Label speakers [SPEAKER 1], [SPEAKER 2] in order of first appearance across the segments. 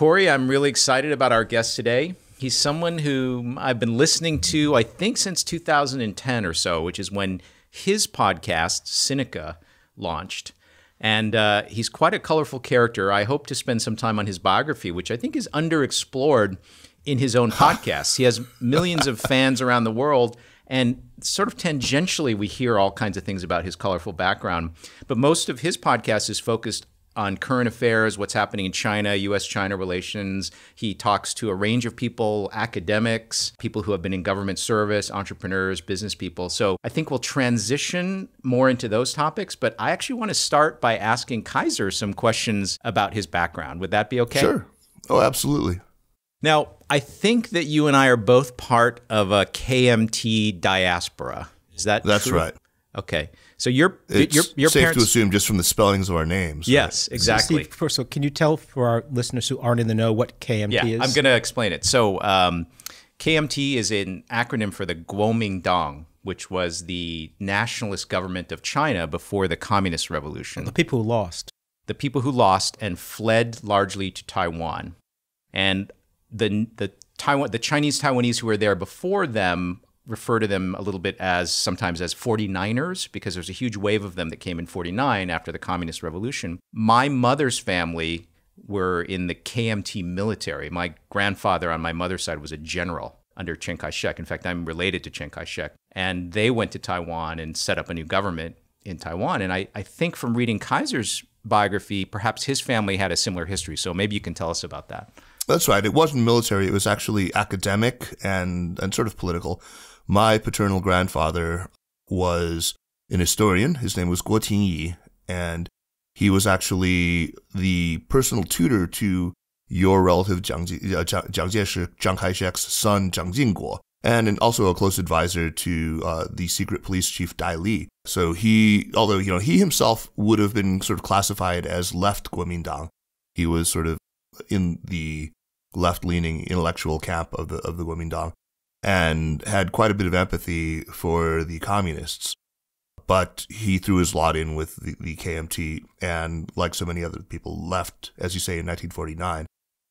[SPEAKER 1] Corey. I'm really excited about our guest today. He's someone who I've been listening to, I think, since 2010 or so, which is when his podcast, Sinica, launched. And he's quite a colorful character. I hope to spend some time on his biography, which I think is underexplored in his own podcast. He has millions of fans around the world, and sort of tangentially we hear all kinds of things about his colorful background. But most of his podcast is focused on current affairs, what's happening in China, U.S.-China relations. He talks to a range of people, academics, people who have been in government service, entrepreneurs, business people. So I think we'll transition more into those topics, but I actually want to start by asking Kaiser some questions about his background. Would that be okay?
[SPEAKER 2] Sure. Oh, absolutely.
[SPEAKER 1] Now, I think that you and I are both part of a KMT diaspora. Is that
[SPEAKER 2] That's
[SPEAKER 1] true?
[SPEAKER 2] right.
[SPEAKER 1] Okay. So your
[SPEAKER 2] safe
[SPEAKER 1] parents...
[SPEAKER 2] to assume just from the spellings of our names.
[SPEAKER 1] Yes,
[SPEAKER 2] right?
[SPEAKER 1] exactly.
[SPEAKER 3] Steve, first of all, can you tell for our listeners who aren't in the know what KMT is?
[SPEAKER 1] Yeah, I'm going to explain it. So KMT is an acronym for the Kuomintang, which was the nationalist government of China before the Communist Revolution.
[SPEAKER 3] The people who lost.
[SPEAKER 1] The people who lost and fled largely to Taiwan. And the Chinese Taiwanese who were there before them refer to them a little bit as sometimes as 49ers, because there's a huge wave of them that came in 49 after the Communist Revolution. My mother's family were in the KMT military. My grandfather on my mother's side was a general under Chiang Kai-shek. In fact, I'm related to Chiang Kai-shek. And they went to Taiwan and set up a new government in Taiwan. And I think from reading Kaiser's biography, perhaps his family had a similar history. So maybe you can tell us about that.
[SPEAKER 2] That's right. It wasn't military. It was actually academic and sort of political. My paternal grandfather was an historian. His name was Guo Tingyi, and he was actually the personal tutor to your relative Jiang Jieshi, Chiang Kai-shek's son, Jiang Jingguo, and also a close advisor to the secret police chief Dai Li. So although he himself would have been sort of classified as left Kuomintang, he was sort of in the left-leaning intellectual camp of the Kuomintang, and had quite a bit of empathy for the communists. But he threw his lot in with the KMT, and like so many other people, left, as you say, in 1949.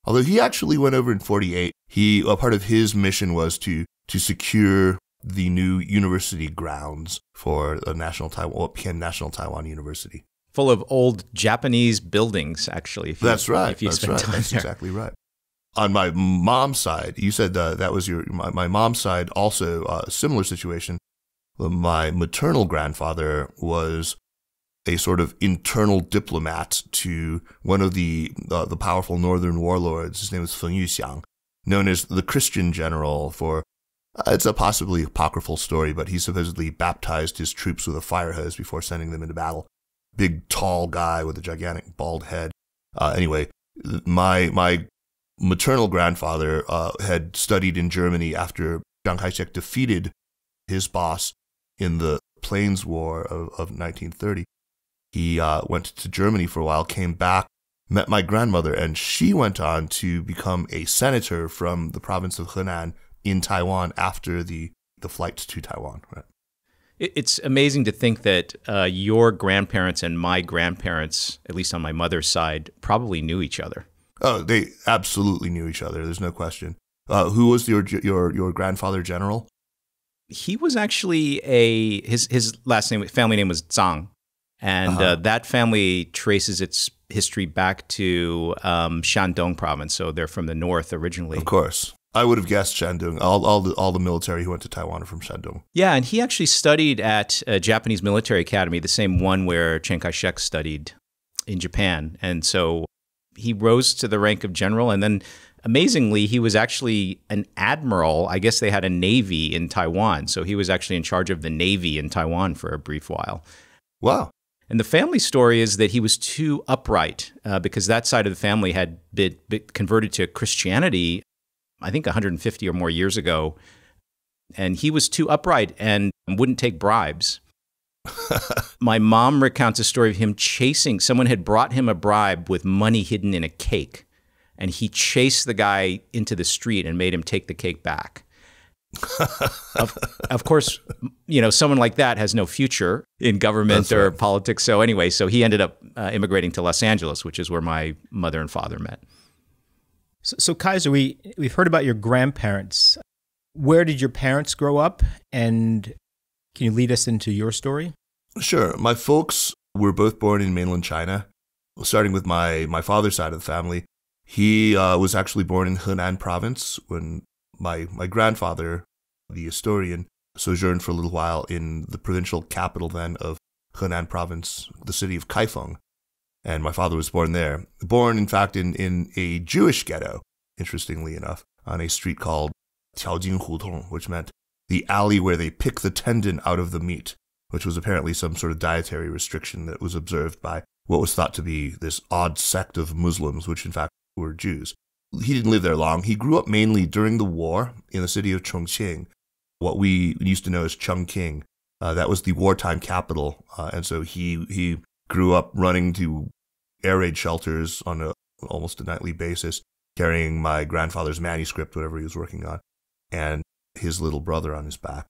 [SPEAKER 2] Although he actually went over in 48. A part of his mission was to secure the new university grounds for what became National Taiwan University.
[SPEAKER 1] Full of old Japanese buildings, actually.
[SPEAKER 2] That's right.
[SPEAKER 1] That's
[SPEAKER 2] Exactly right. On my mom's side, you said that was my mom's side, also a similar situation. My maternal grandfather was a sort of internal diplomat to one of the powerful northern warlords. His name was Feng Yuxiang, known as the Christian general for, it's a possibly apocryphal story, but he supposedly baptized his troops with a fire hose before sending them into battle. Big, tall guy with a gigantic bald head. Anyway, my maternal grandfather had studied in Germany after Chiang Kai-shek defeated his boss in the Plains War of 1930. He went to Germany for a while, came back, met my grandmother, and she went on to become a senator from the province of Henan in Taiwan after the flight to Taiwan. Right.
[SPEAKER 1] It's amazing to think that your grandparents and my grandparents, at least on my mother's side, probably knew each other.
[SPEAKER 2] Oh, they absolutely knew each other. There's no question. Who was your grandfather general?
[SPEAKER 1] He was actually his family name was Zhang, and that family traces its history back to Shandong province. So they're from the north originally.
[SPEAKER 2] Of course, I would have guessed Shandong. All the military who went to Taiwan are from Shandong.
[SPEAKER 1] Yeah, and he actually studied at a Japanese military academy, the same one where Chiang Kai-shek studied in Japan, and so he rose to the rank of general, and then amazingly, he was actually an admiral. I guess they had a navy in Taiwan, so he was actually in charge of the navy in Taiwan for a brief while.
[SPEAKER 2] Wow.
[SPEAKER 1] And the family story is that he was too upright because that side of the family had been converted to Christianity, I think 150 or more years ago, and he was too upright and wouldn't take bribes. My mom recounts a story of him chasing. Someone had brought him a bribe with money hidden in a cake, and he chased the guy into the street and made him take the cake back. Of course, someone like that has no future in government or politics. So anyway, he ended up immigrating to Los Angeles, which is where my mother and father met.
[SPEAKER 3] So Kaiser, we've heard about your grandparents. Where did your parents grow up? And can you lead us into your story?
[SPEAKER 2] Sure. My folks were both born in mainland China. Starting with my father's side of the family, he was actually born in Henan province when my grandfather, the historian, sojourned for a little while in the provincial capital then of Henan province, the city of Kaifeng. And my father was born there. Born, in fact, in a Jewish ghetto, interestingly enough, on a street called Tiaojing Hutong, which meant the alley where they pick the tendon out of the meat, which was apparently some sort of dietary restriction that was observed by what was thought to be this odd sect of Muslims, which in fact were Jews. He didn't live there long. He grew up mainly during the war in the city of Chongqing, what we used to know as Chongqing. That was the wartime capital, and so he grew up running to air raid shelters on almost a nightly basis, carrying my grandfather's manuscript, whatever he was working on, and his little brother on his back.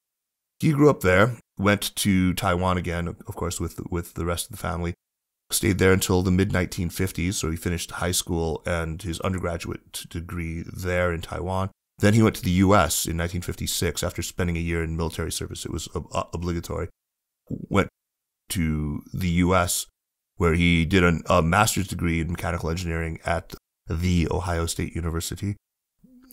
[SPEAKER 2] He grew up there, went to Taiwan again, of course, with the rest of the family, stayed there until the mid-1950s, so he finished high school and his undergraduate degree there in Taiwan. Then he went to the U.S. in 1956 after spending a year in military service. It was obligatory. Went to the U.S., where he did a master's degree in mechanical engineering at the Ohio State University.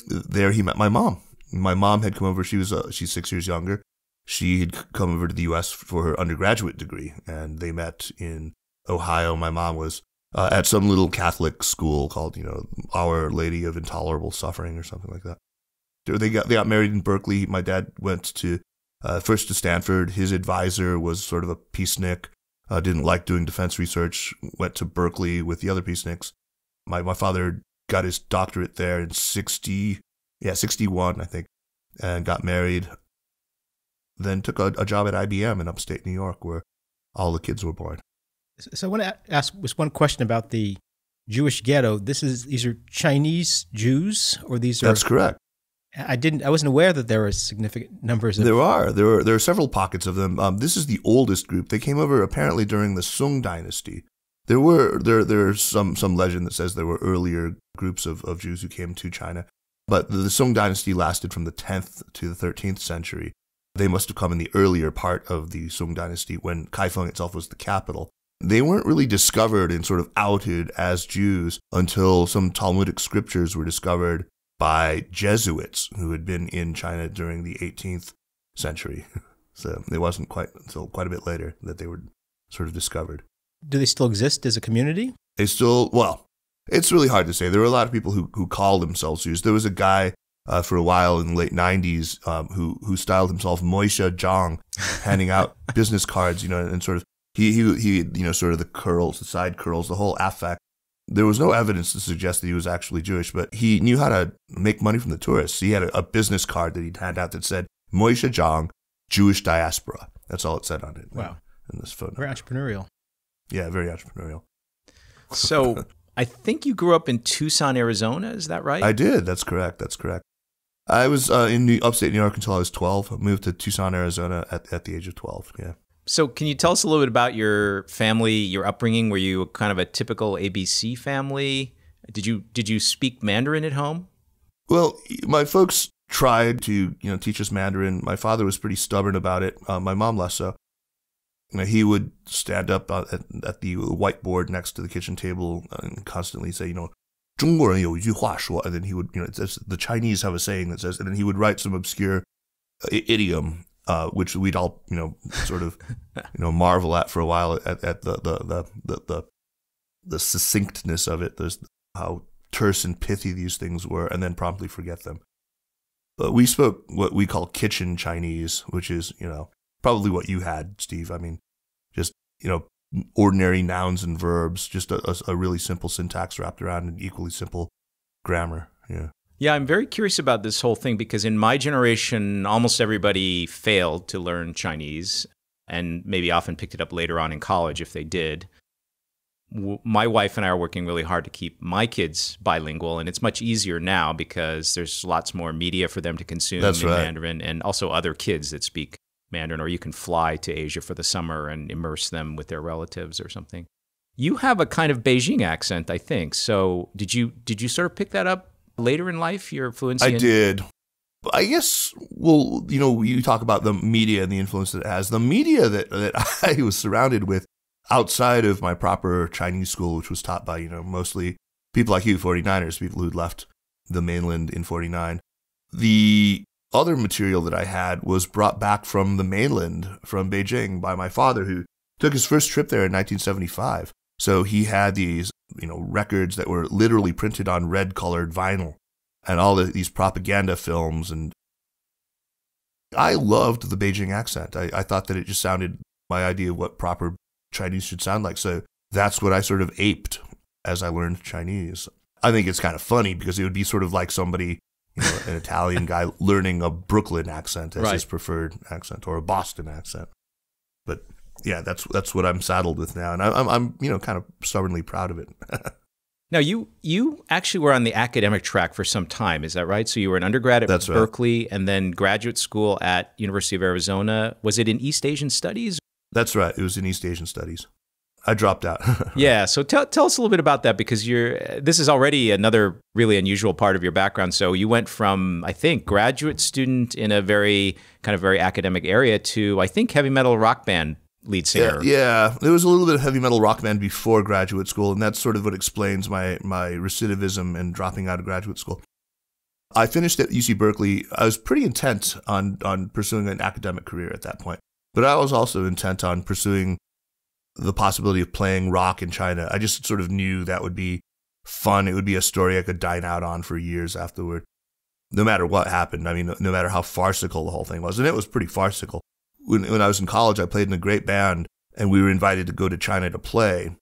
[SPEAKER 2] There he met my mom. My mom had come over. She's 6 years younger. She had come over to the U.S. for her undergraduate degree, and they met in Ohio. My mom was at some little Catholic school called, Our Lady of Intolerable Suffering or something like that. They got married in Berkeley. My dad went to first to Stanford. His advisor was sort of a peacenik. Didn't like doing defense research. Went to Berkeley with the other peaceniks. My father got his doctorate there in 61, I think, and got married. Then took a job at IBM in upstate New York, where all the kids were born.
[SPEAKER 3] So I want to ask just one question about the Jewish ghetto. These are Chinese Jews, or these are?
[SPEAKER 2] That's correct.
[SPEAKER 3] I wasn't aware that there were significant numbers of.
[SPEAKER 2] There are several pockets of them. This is the oldest group. They came over apparently during the Song dynasty. There's some legend that says there were earlier groups of Jews who came to China, but the Song dynasty lasted from the 10th to the 13th century. They must have come in the earlier part of the Song dynasty when Kaifeng itself was the capital. They weren't really discovered and sort of outed as Jews until some Talmudic scriptures were discovered by Jesuits who had been in China during the 18th century. So it wasn't quite until quite a bit later that they were sort of discovered.
[SPEAKER 3] Do they still exist as a community?
[SPEAKER 2] It's really hard to say. There were a lot of people who called themselves Jews. There was a guy for a while in the late 90s who styled himself Moishe Zhang, handing out business cards, and sort of he sort of the curls, the side curls, the whole affect. There was no evidence to suggest that he was actually Jewish, but he knew how to make money from the tourists. He had a business card that he'd hand out that said Moishe Zhang, Jewish diaspora. That's all it said on it.
[SPEAKER 3] Wow.
[SPEAKER 2] In this photo.
[SPEAKER 3] Very entrepreneurial.
[SPEAKER 2] Yeah, very entrepreneurial.
[SPEAKER 1] So I think you grew up in Tucson, Arizona. Is that right?
[SPEAKER 2] I did. That's correct. I was in upstate New York until I was 12. I moved to Tucson, Arizona at the age of 12. Yeah.
[SPEAKER 1] So can you tell us a little bit about your family, your upbringing? Were you kind of a typical ABC family? Did you speak Mandarin at home? Well,
[SPEAKER 2] my folks tried to teach us Mandarin. My father was pretty stubborn about it. My mom less so. He would stand up at the whiteboard next to the kitchen table and constantly say, 中国人有一句话说, and then he would, the Chinese have a saying that says, and then he would write some obscure idiom, which we'd all, sort of, marvel at for a while at the succinctness of it. There's how terse and pithy these things were, and then promptly forget them. But we spoke what we call kitchen Chinese, which is, probably what you had, Steve. I mean, just, ordinary nouns and verbs, just a really simple syntax wrapped around an equally simple grammar. Yeah.
[SPEAKER 1] Yeah, I'm very curious about this whole thing because in my generation, almost everybody failed to learn Chinese and maybe often picked it up later on in college if they did. My wife and I are working really hard to keep my kids bilingual, and it's much easier now because there's lots more media for them to consume in Mandarin, and also other kids that speak Mandarin, or you can fly to Asia for the summer and immerse them with their relatives or something. You have a kind of Beijing accent, I think. So did you sort of pick that up later in life, your fluency?
[SPEAKER 2] I did. I guess, well, you talk about the media and the influence that it has. The media that I was surrounded with outside of my proper Chinese school, which was taught by, mostly people like you, 49ers, people who'd left the mainland in 49. The other material that I had was brought back from the mainland, from Beijing, by my father, who took his first trip there in 1975. So he had these, records that were literally printed on red-colored vinyl and all these propaganda films. And I loved the Beijing accent. I thought that it just sounded my idea of what proper Chinese should sound like. So that's what I sort of aped as I learned Chinese. I think it's kind of funny because it would be sort of like somebody, an Italian guy learning a Brooklyn accent as his preferred accent, or a Boston accent. But yeah, that's what I'm saddled with now, and I'm kind of stubbornly proud of it.
[SPEAKER 1] Now, you actually were on the academic track for some time, is that right? So you were an undergrad at Berkeley and then graduate school at University of Arizona. Was it in East Asian Studies?
[SPEAKER 2] That's right. It was in East Asian Studies. I dropped out.
[SPEAKER 1] Yeah. So tell us a little bit about that, because this is already another really unusual part of your background. So you went from, I think, graduate student in a very academic area to, I think, heavy metal rock band lead singer.
[SPEAKER 2] Yeah. There was a little bit of heavy metal rock band before graduate school, and that's sort of what explains my recidivism and dropping out of graduate school. I finished at UC Berkeley. I was pretty intent on pursuing an academic career at that point, but I was also intent on pursuing the possibility of playing rock in China. I just sort of knew that would be fun. It would be a story I could dine out on for years afterward, no matter what happened. I mean, no matter how farcical the whole thing was. And it was pretty farcical. When I was in college, I played in a great band, and we were invited to go to China to play.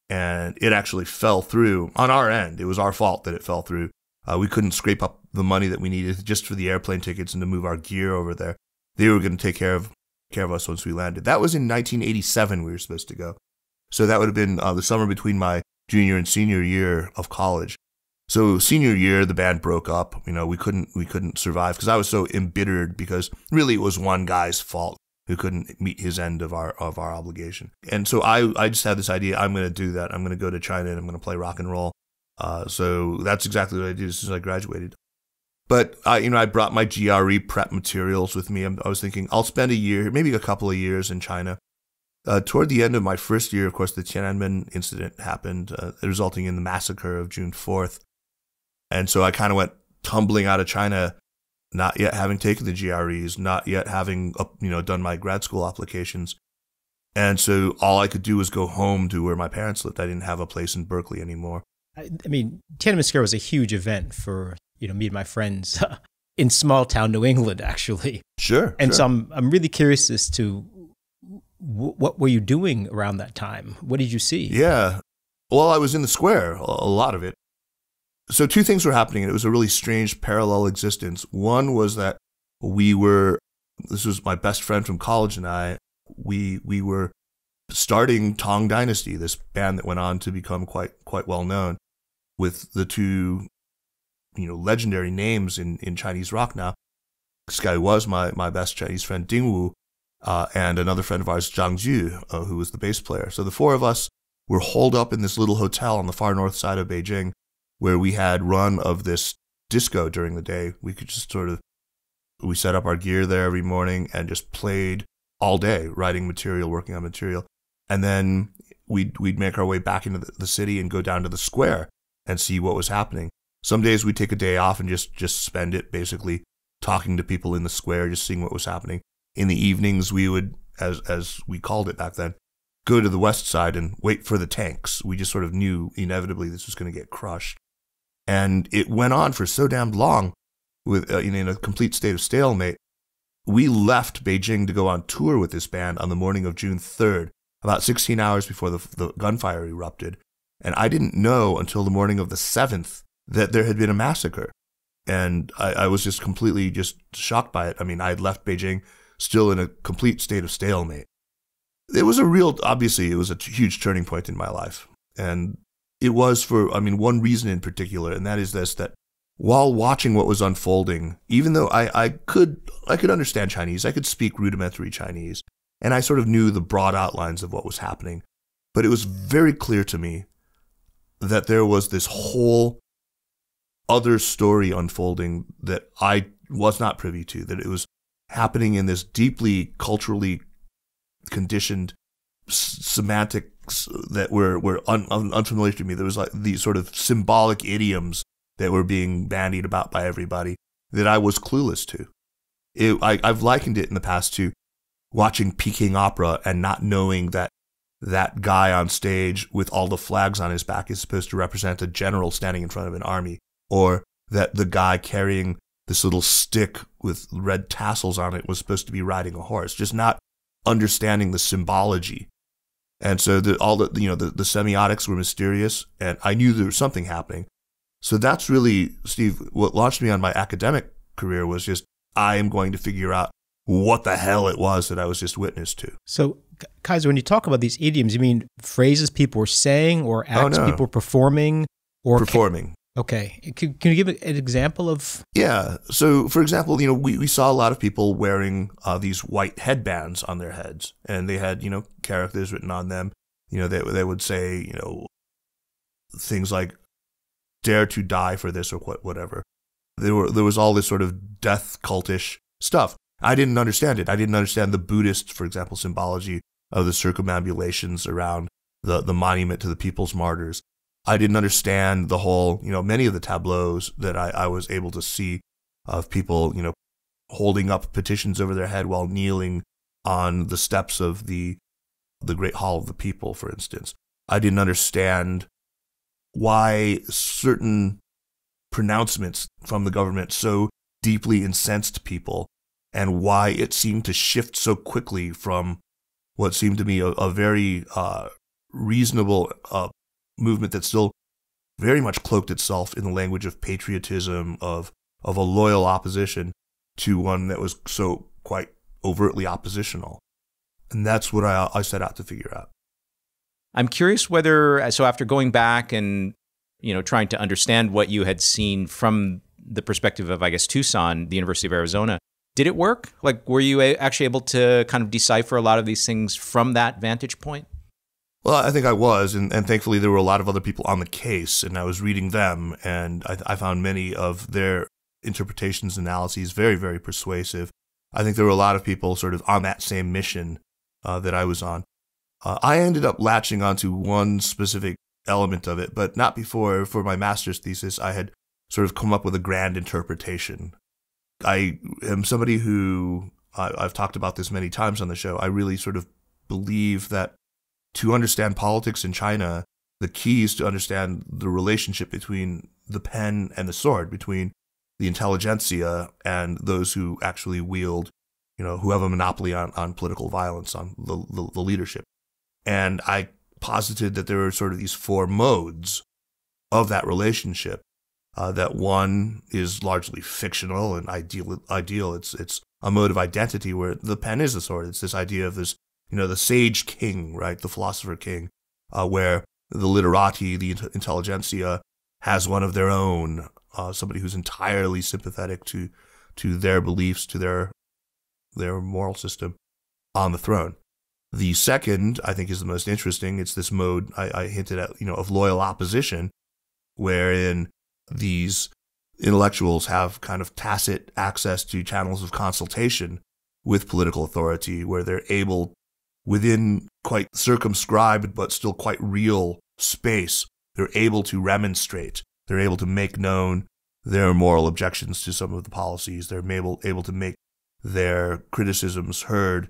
[SPEAKER 2] And it actually fell through on our end. It was our fault that it fell through. We couldn't scrape up the money that we needed just for the airplane tickets and to move our gear over there. They were going to take care of us once we landed. That was in 1987 we were supposed to go. So that would have been the summer between my junior and senior year of college. So senior year, the band broke up. We couldn't survive because I was so embittered, because really it was one guy's fault who couldn't meet his end of our obligation. And so I just had this idea, I'm going to do that. I'm going to go to China and I'm going to play rock and roll. So that's exactly what I did as soon as I graduated. But I brought my GRE prep materials with me. I was thinking I'll spend a year, maybe a couple of years in China. Toward the end of my first year, of course, the Tiananmen incident happened, resulting in the massacre of June 4th. And so I kind of went tumbling out of China, not yet having taken the GREs, not yet having done my grad school applications. And so all I could do was go home to where my parents lived. I didn't have a place in Berkeley anymore.
[SPEAKER 3] I mean, Tiananmen Square was a huge event for me and my friends in small town New England, actually.
[SPEAKER 2] Sure.
[SPEAKER 3] And so I'm really curious as to what were you doing around that time? What did you see? Yeah.
[SPEAKER 2] Well, I was in the square, a lot of it. So two things were happening, and it was a really strange parallel existence. One was that this was my best friend from college and I, we were starting Tang Dynasty, this band that went on to become quite well known, with the two legendary names in Chinese rock now. This guy was my best Chinese friend, Ding Wu, and another friend of ours, Zhang Ju, who was the bass player. So the four of us were holed up in this little hotel on the far north side of Beijing, where we had run of this disco during the day. We could just we set up our gear there every morning and just played all day, writing material, working on material. And then we'd make our way back into the city and go down to the square and see what was happening. Some days we'd take a day off and just spend it basically talking to people in the square, just seeing what was happening. In the evenings, we would, as we called it back then, go to the west side and wait for the tanks. We just sort of knew inevitably this was going to get crushed. And it went on for so damn long with in a complete state of stalemate. We left Beijing to go on tour with this band on the morning of June 3rd, about 16 hours before the gunfire erupted. And I didn't know until the morning of the 7th that there had been a massacre. And I was just completely shocked by it. I mean, I had left Beijing still in a complete state of stalemate. It was obviously, it was a huge turning point in my life. And it was for, one reason in particular, and that is this, that while watching what was unfolding, even though I could understand Chinese, I could speak rudimentary Chinese, and I sort of knew the broad outlines of what was happening, but it was very clear to me that there was this whole other story unfolding that I was not privy to, that it was happening in this deeply culturally conditioned semantics that were unfamiliar to me. There was like these sort of symbolic idioms that were being bandied about by everybody that I was clueless to. I've likened it in the past to watching Peking opera and not knowing that that guy on stage with all the flags on his back is supposed to represent a general standing in front of an army, or that the guy carrying this little stick with red tassels on it was supposed to be riding a horse, just not understanding the symbology. And so the semiotics were mysterious, and I knew there was something happening. So that's really, Steve, what launched me on my academic career was just, I am going to figure out what the hell it was that I was just witness to.
[SPEAKER 3] So, Kaiser, when you talk about these idioms, you mean phrases people were saying or acts people were performing? Or
[SPEAKER 2] performing.
[SPEAKER 3] Okay. Can you give an example of?
[SPEAKER 2] Yeah. So, for example, we saw a lot of people wearing these white headbands on their heads, and they had, characters written on them. They would say, things like, dare to die for this or whatever. There was all this sort of death cultish stuff. I didn't understand it. I didn't understand the Buddhist, for example, symbology of the circumambulations around the monument to the people's martyrs. I didn't understand the whole, many of the tableaus that I was able to see of people, holding up petitions over their head while kneeling on the steps of the Great Hall of the People, for instance. I didn't understand why certain pronouncements from the government so deeply incensed people, and why it seemed to shift so quickly from what seemed to me a very reasonable movement that still very much cloaked itself in the language of patriotism, of a loyal opposition, to one that was so quite overtly oppositional. And that's what I set out to figure out.
[SPEAKER 1] I'm curious whether, so after going back and, trying to understand what you had seen from the perspective of, I guess, Tucson, the University of Arizona, did it work? Like, were you actually able to kind of decipher a lot of these things from that vantage point?
[SPEAKER 2] Well, I think I was, and thankfully there were a lot of other people on the case, and I was reading them, and I found many of their interpretations and analyses very, very persuasive. I think there were a lot of people sort of on that same mission that I was on. I ended up latching onto one specific element of it, but not before, for my master's thesis, I had sort of come up with a grand interpretation. I am somebody who, I've talked about this many times on the show, I really sort of believe that to understand politics in China, the key is to understand the relationship between the pen and the sword, between the intelligentsia and those who actually wield, who have a monopoly on political violence, on the leadership. And I posited that there were sort of these four modes of that relationship. That one is largely fictional and ideal. It's a mode of identity where the pen is the sword. It's this idea of this, the sage king, right? The philosopher king, where the literati, the intelligentsia, has one of their own, somebody who's entirely sympathetic to their beliefs, to their moral system on the throne. The second, I think, is the most interesting. It's this mode I hinted at, of loyal opposition, wherein these intellectuals have kind of tacit access to channels of consultation with political authority, where they're able, within quite circumscribed but still quite real space, they're able to remonstrate. They're able to make known their moral objections to some of the policies. They're able to make their criticisms heard,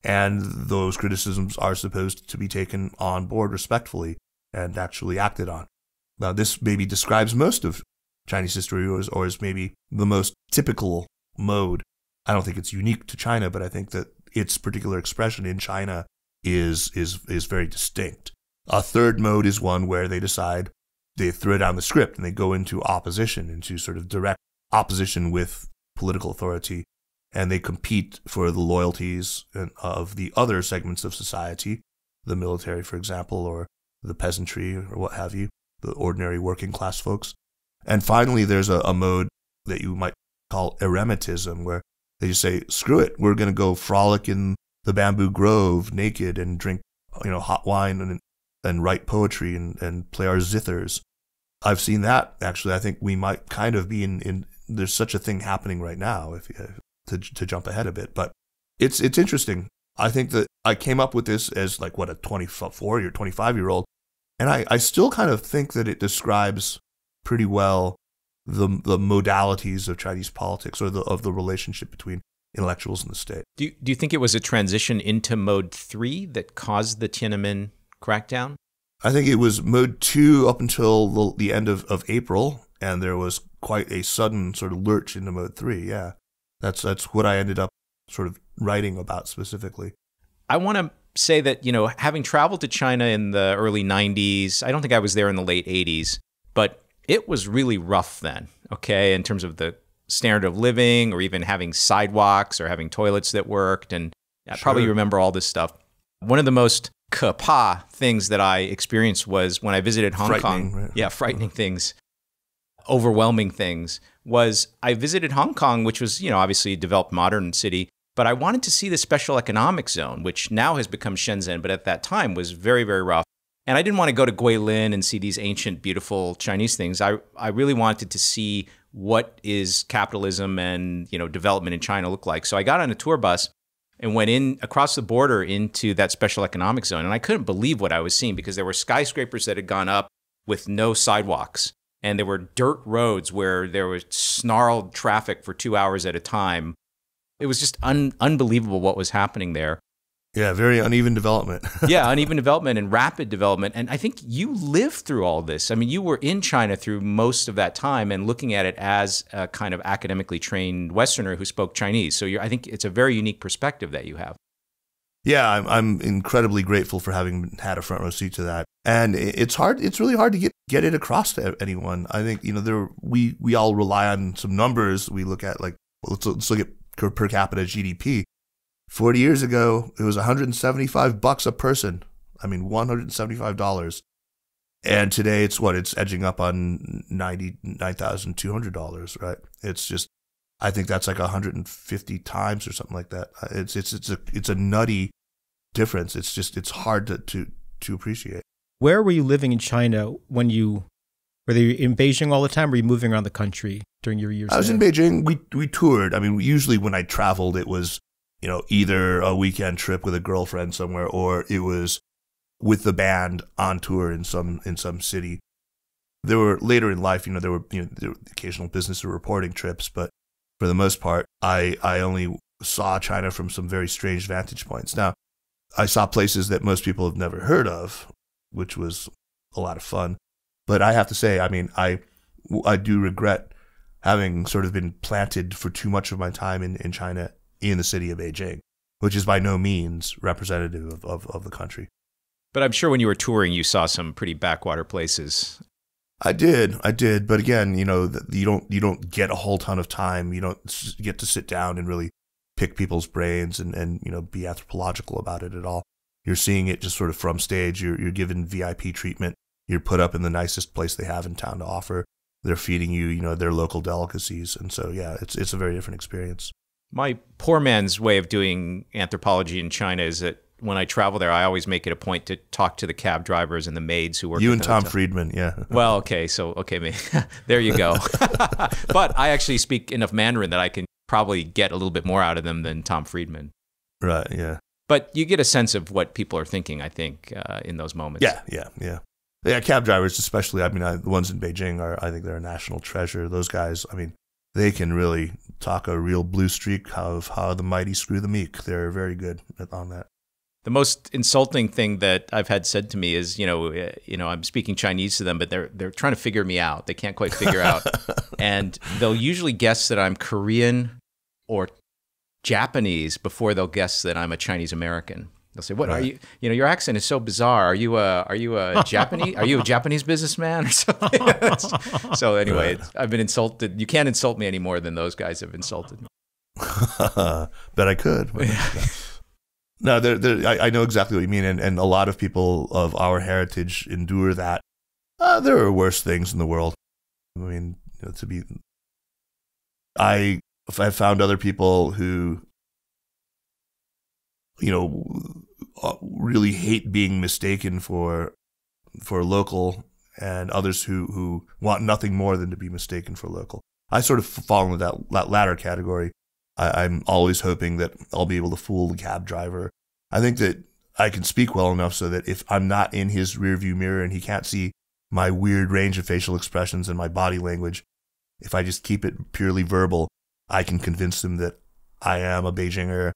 [SPEAKER 2] and those criticisms are supposed to be taken on board respectfully and actually acted on. Now, this maybe describes most of Chinese history, or is maybe the most typical mode. I don't think it's unique to China, but I think that its particular expression in China is very distinct. A third mode is one where they decide they throw down the script and they go into opposition, into sort of direct opposition with political authority, and they compete for the loyalties of the other segments of society, the military, for example, or the peasantry, or what have you, the ordinary working class folks. And finally, there's a mode that you might call eremitism, where they just say, screw it, we're going to go frolic in the bamboo grove naked and drink hot wine and write poetry and play our zithers. I've seen that. Actually, I think we might kind of be in there's such a thing happening right now, if to jump ahead a bit. But it's interesting. I think that I came up with this as like, what, a 24 or 25-year-old. And I still kind of think that it describes pretty well the modalities of Chinese politics, or of the relationship between intellectuals and the state.
[SPEAKER 1] Do you think it was a transition into mode 3 that caused the Tiananmen crackdown?
[SPEAKER 2] I think it was mode 2 up until the end of April, and there was quite a sudden sort of lurch into mode 3. Yeah, that's what I ended up sort of writing about specifically.
[SPEAKER 1] I want to say that, having traveled to China in the early 90s, I don't think I was there in the late 80s, but it was really rough then, okay, in terms of the standard of living, or even having sidewalks or having toilets that worked. And I probably remember all this stuff. One of the most kapa things that I experienced was when I visited Hong Kong.
[SPEAKER 2] Right?
[SPEAKER 1] Yeah, frightening things, overwhelming things. Was I visited Hong Kong, which was, obviously a developed modern city, but I wanted to see the special economic zone, which now has become Shenzhen, but at that time was very, very rough. And I didn't want to go to Guilin and see these ancient, beautiful Chinese things. I really wanted to see what is capitalism and, development in China look like. So I got on a tour bus and went in across the border into that special economic zone. And I couldn't believe what I was seeing, because there were skyscrapers that had gone up with no sidewalks. And there were dirt roads where there was snarled traffic for 2 hours at a time. It was just unbelievable what was happening there.
[SPEAKER 2] Yeah, very uneven development.
[SPEAKER 1] Yeah, uneven development and rapid development. And I think you lived through all this. I mean, you were in China through most of that time and looking at it as a kind of academically trained Westerner who spoke Chinese. So I think it's a very unique perspective that you have.
[SPEAKER 2] Yeah, I'm incredibly grateful for having had a front row seat to that. And it's hard. It's really hard to get it across to anyone. I think, we all rely on some numbers. We look at, like, let's look at per capita GDP. 40 years ago, it was $175 a person. I mean, $175. And today it's edging up on $99,200, right? It's just, I think that's like 150 times or something like that. It's a nutty difference. It's hard to appreciate.
[SPEAKER 3] Where were you living in China when were you in Beijing all the time, or were you moving around the country during your years?
[SPEAKER 2] I was in Beijing. We toured. I mean, usually when I traveled, it was, either a weekend trip with a girlfriend somewhere, or it was with the band on tour in some city. There were later in life, there were occasional business or reporting trips, but for the most part, I only saw China from some very strange vantage points. Now, I saw places that most people have never heard of, which was a lot of fun. But I have to say, I mean, I do regret having sort of been planted for too much of my time in China in the city of Beijing, which is by no means representative of the country.
[SPEAKER 1] But I'm sure when you were touring, you saw some pretty backwater places.
[SPEAKER 2] I did. But again, you don't get a whole ton of time. You don't get to sit down and really pick people's brains and be anthropological about it at all. You're seeing it just sort of from stage. You're given VIP treatment. You're put up in the nicest place they have in town to offer. They're feeding you, their local delicacies. And so, yeah, it's a very different experience.
[SPEAKER 1] My poor man's way of doing anthropology in China is that when I travel there, I always make it a point to talk to the cab drivers and the maids who work.
[SPEAKER 2] You and Tom Friedman, yeah.
[SPEAKER 1] Well, okay, there you go. But I actually speak enough Mandarin that I can probably get a little bit more out of them than Tom Friedman.
[SPEAKER 2] Right, yeah.
[SPEAKER 1] But you get a sense of what people are thinking, I think, in those moments.
[SPEAKER 2] Yeah, cab drivers especially, I mean, the ones in Beijing I think they're a national treasure. Those guys, I mean, they can really talk a real blue streak of how the mighty screw the meek. They're very good on that.
[SPEAKER 1] The most insulting thing that I've had said to me is, I'm speaking Chinese to them, but they're trying to figure me out. They can't quite figure out. And they'll usually guess that I'm Korean or Japanese before they'll guess that I'm a Chinese American. They'll say, "What are you? Your accent is so bizarre. Are you a Japanese? Are you a Japanese businessman or something?" So anyway, I've been insulted. You can't insult me any more than those guys have insulted me.
[SPEAKER 2] Bet I could. No, I know exactly what you mean, and a lot of people of our heritage endure that. There are worse things in the world. I mean, I've found other people who, really hate being mistaken for local, and others who want nothing more than to be mistaken for local. I sort of fall into that latter category. I'm always hoping that I'll be able to fool the cab driver. I think that I can speak well enough so that if I'm not in his rearview mirror and he can't see my weird range of facial expressions and my body language, if I just keep it purely verbal, I can convince him that I am a Beijinger.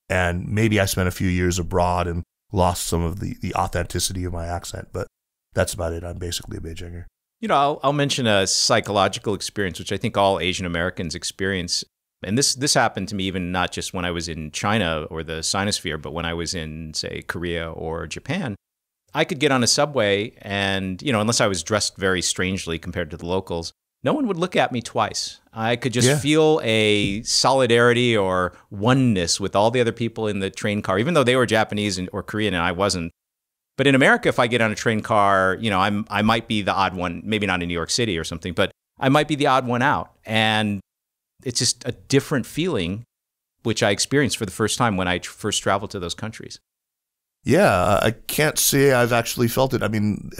[SPEAKER 2] And maybe I spent a few years abroad and lost some of the authenticity of my accent, but that's about it. I'm basically a Beijinger.
[SPEAKER 1] You know, I'll mention a psychological experience, which I think all Asian Americans experience. And this happened to me even not just when I was in China or the Sinosphere, but when I was in, say, Korea or Japan. I could get on a subway and, you know, unless I was dressed very strangely compared to the locals, no one would look at me twice. I could just feel a solidarity or oneness with all the other people in the train car, even though they were Japanese or Korean and I wasn't. But in America, if I get on a train car, you know, I might be the odd one, maybe not in New York City or something, but I might be the odd one out. And it's just a different feeling, which I experienced for the first time when I first traveled to those countries.
[SPEAKER 2] Yeah, I can't say I've actually felt it. I mean,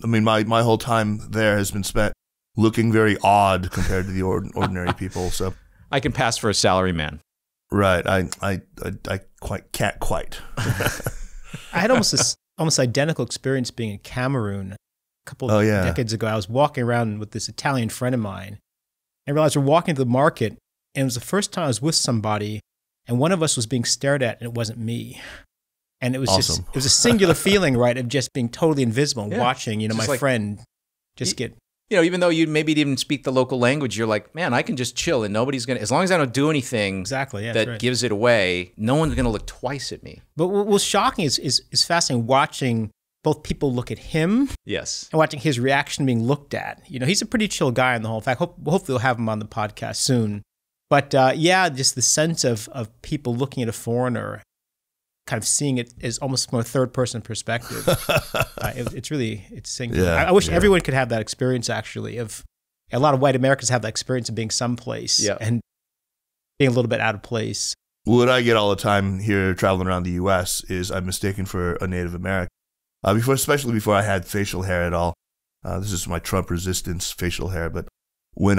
[SPEAKER 2] my whole time there has been spent looking very odd compared to the ordinary people. So
[SPEAKER 1] I can pass for a salary man.
[SPEAKER 2] Right. I can't quite.
[SPEAKER 3] I had almost identical experience being in Cameroon a couple of decades ago. I was walking around with this Italian friend of mine and realized we're walking to the market, and it was the first time I was with somebody, and one of us was being stared at, and it wasn't me. And it was
[SPEAKER 2] awesome.
[SPEAKER 3] It was a singular feeling, right, of just being totally invisible and watching, you know, my friend just get...
[SPEAKER 1] You know, even though you maybe didn't speak the local language, you're like, man, I can just chill and nobody's going to, as long as I don't do anything that gives it away, no one's going to look twice at me.
[SPEAKER 3] But what's shocking is fascinating watching both people look at him and watching his reaction being looked at. You know, he's a pretty chill guy on the whole. In fact, hopefully we'll have him on the podcast soon. But just the sense of people looking at a foreigner, kind of seeing it as almost from a third-person perspective. It's singular.
[SPEAKER 2] Yeah,
[SPEAKER 3] I wish everyone could have that experience, actually, of a lot of white Americans have that experience of being someplace and being a little bit out of place.
[SPEAKER 2] What I get all the time here traveling around the U.S. is I'm mistaken for a Native American. Especially before I had facial hair at all. This is my Trump resistance facial hair. But when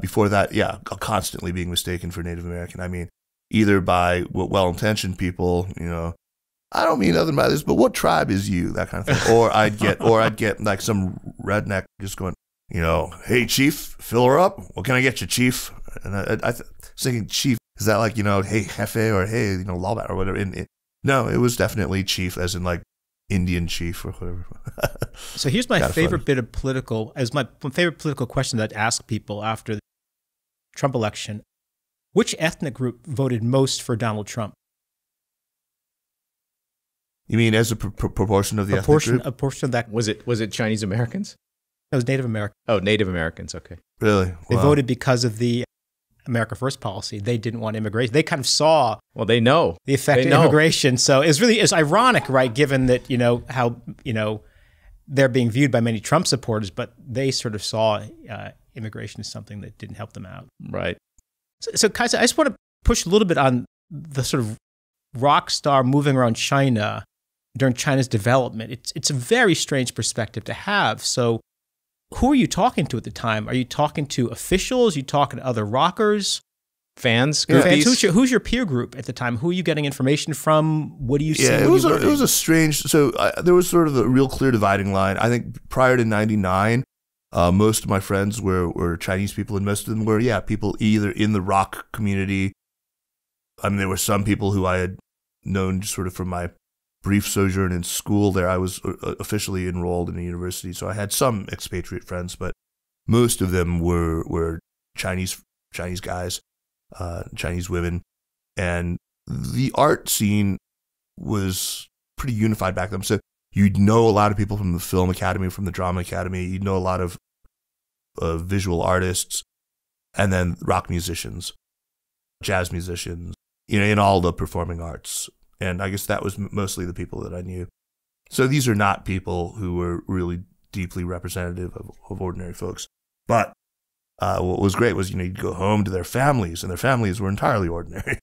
[SPEAKER 2] before that, constantly being mistaken for Native American. I mean, either by well-intentioned people, you know, I don't mean nothing by this, but what tribe is you? That kind of thing. Or I'd get like some redneck just going, you know, hey, chief, fill her up. What can I get you, chief? And I was thinking, chief, is that like, you know, hey, jefe, or hey, you know, lawbat or whatever? No, it was definitely chief, as in like Indian chief or whatever.
[SPEAKER 3] So here's my favorite bit of political, my favorite political question that I ask people after the Trump election. Which ethnic group voted most for Donald Trump?
[SPEAKER 2] You mean as a proportion of the ethnic group?
[SPEAKER 3] A portion of that.
[SPEAKER 1] Was it Chinese Americans?
[SPEAKER 3] It was Native Americans.
[SPEAKER 1] Oh, Native Americans. Okay.
[SPEAKER 2] Really? Wow.
[SPEAKER 3] They voted because of the America First policy. They didn't want immigration. They kind of saw.
[SPEAKER 1] Well, they know
[SPEAKER 3] the effect of immigration. So it's ironic, right? Given that how they're being viewed by many Trump supporters, but they sort of saw immigration as something that didn't help them out.
[SPEAKER 1] Right.
[SPEAKER 3] So Kaiser, I just want to push a little bit on the sort of rock star moving around China during China's development. It's a very strange perspective to have. So who are you talking to at the time? Are you talking to officials? Are you talking to other rockers?
[SPEAKER 1] Fans? Groupies?
[SPEAKER 3] Who's your peer group at the time? Who are you getting information from? What do you see?
[SPEAKER 2] Yeah, it was a strange, so there was sort of a real clear dividing line. I think prior to 99, most of my friends were Chinese people, and most of them were, people either in the rock community. I mean, there were some people who I had known sort of from my brief sojourn in school there. I was officially enrolled in a university, so I had some expatriate friends, but most of them were Chinese guys, Chinese women. And the art scene was pretty unified back then. So you'd know a lot of people from the film academy, from the drama academy. You'd know a lot of visual artists, and then rock musicians, jazz musicians, in all the performing arts. And I guess that was mostly the people that I knew. So these are not people who were really deeply representative of ordinary folks. But what was great was, you'd go home to their families, and their families were entirely ordinary.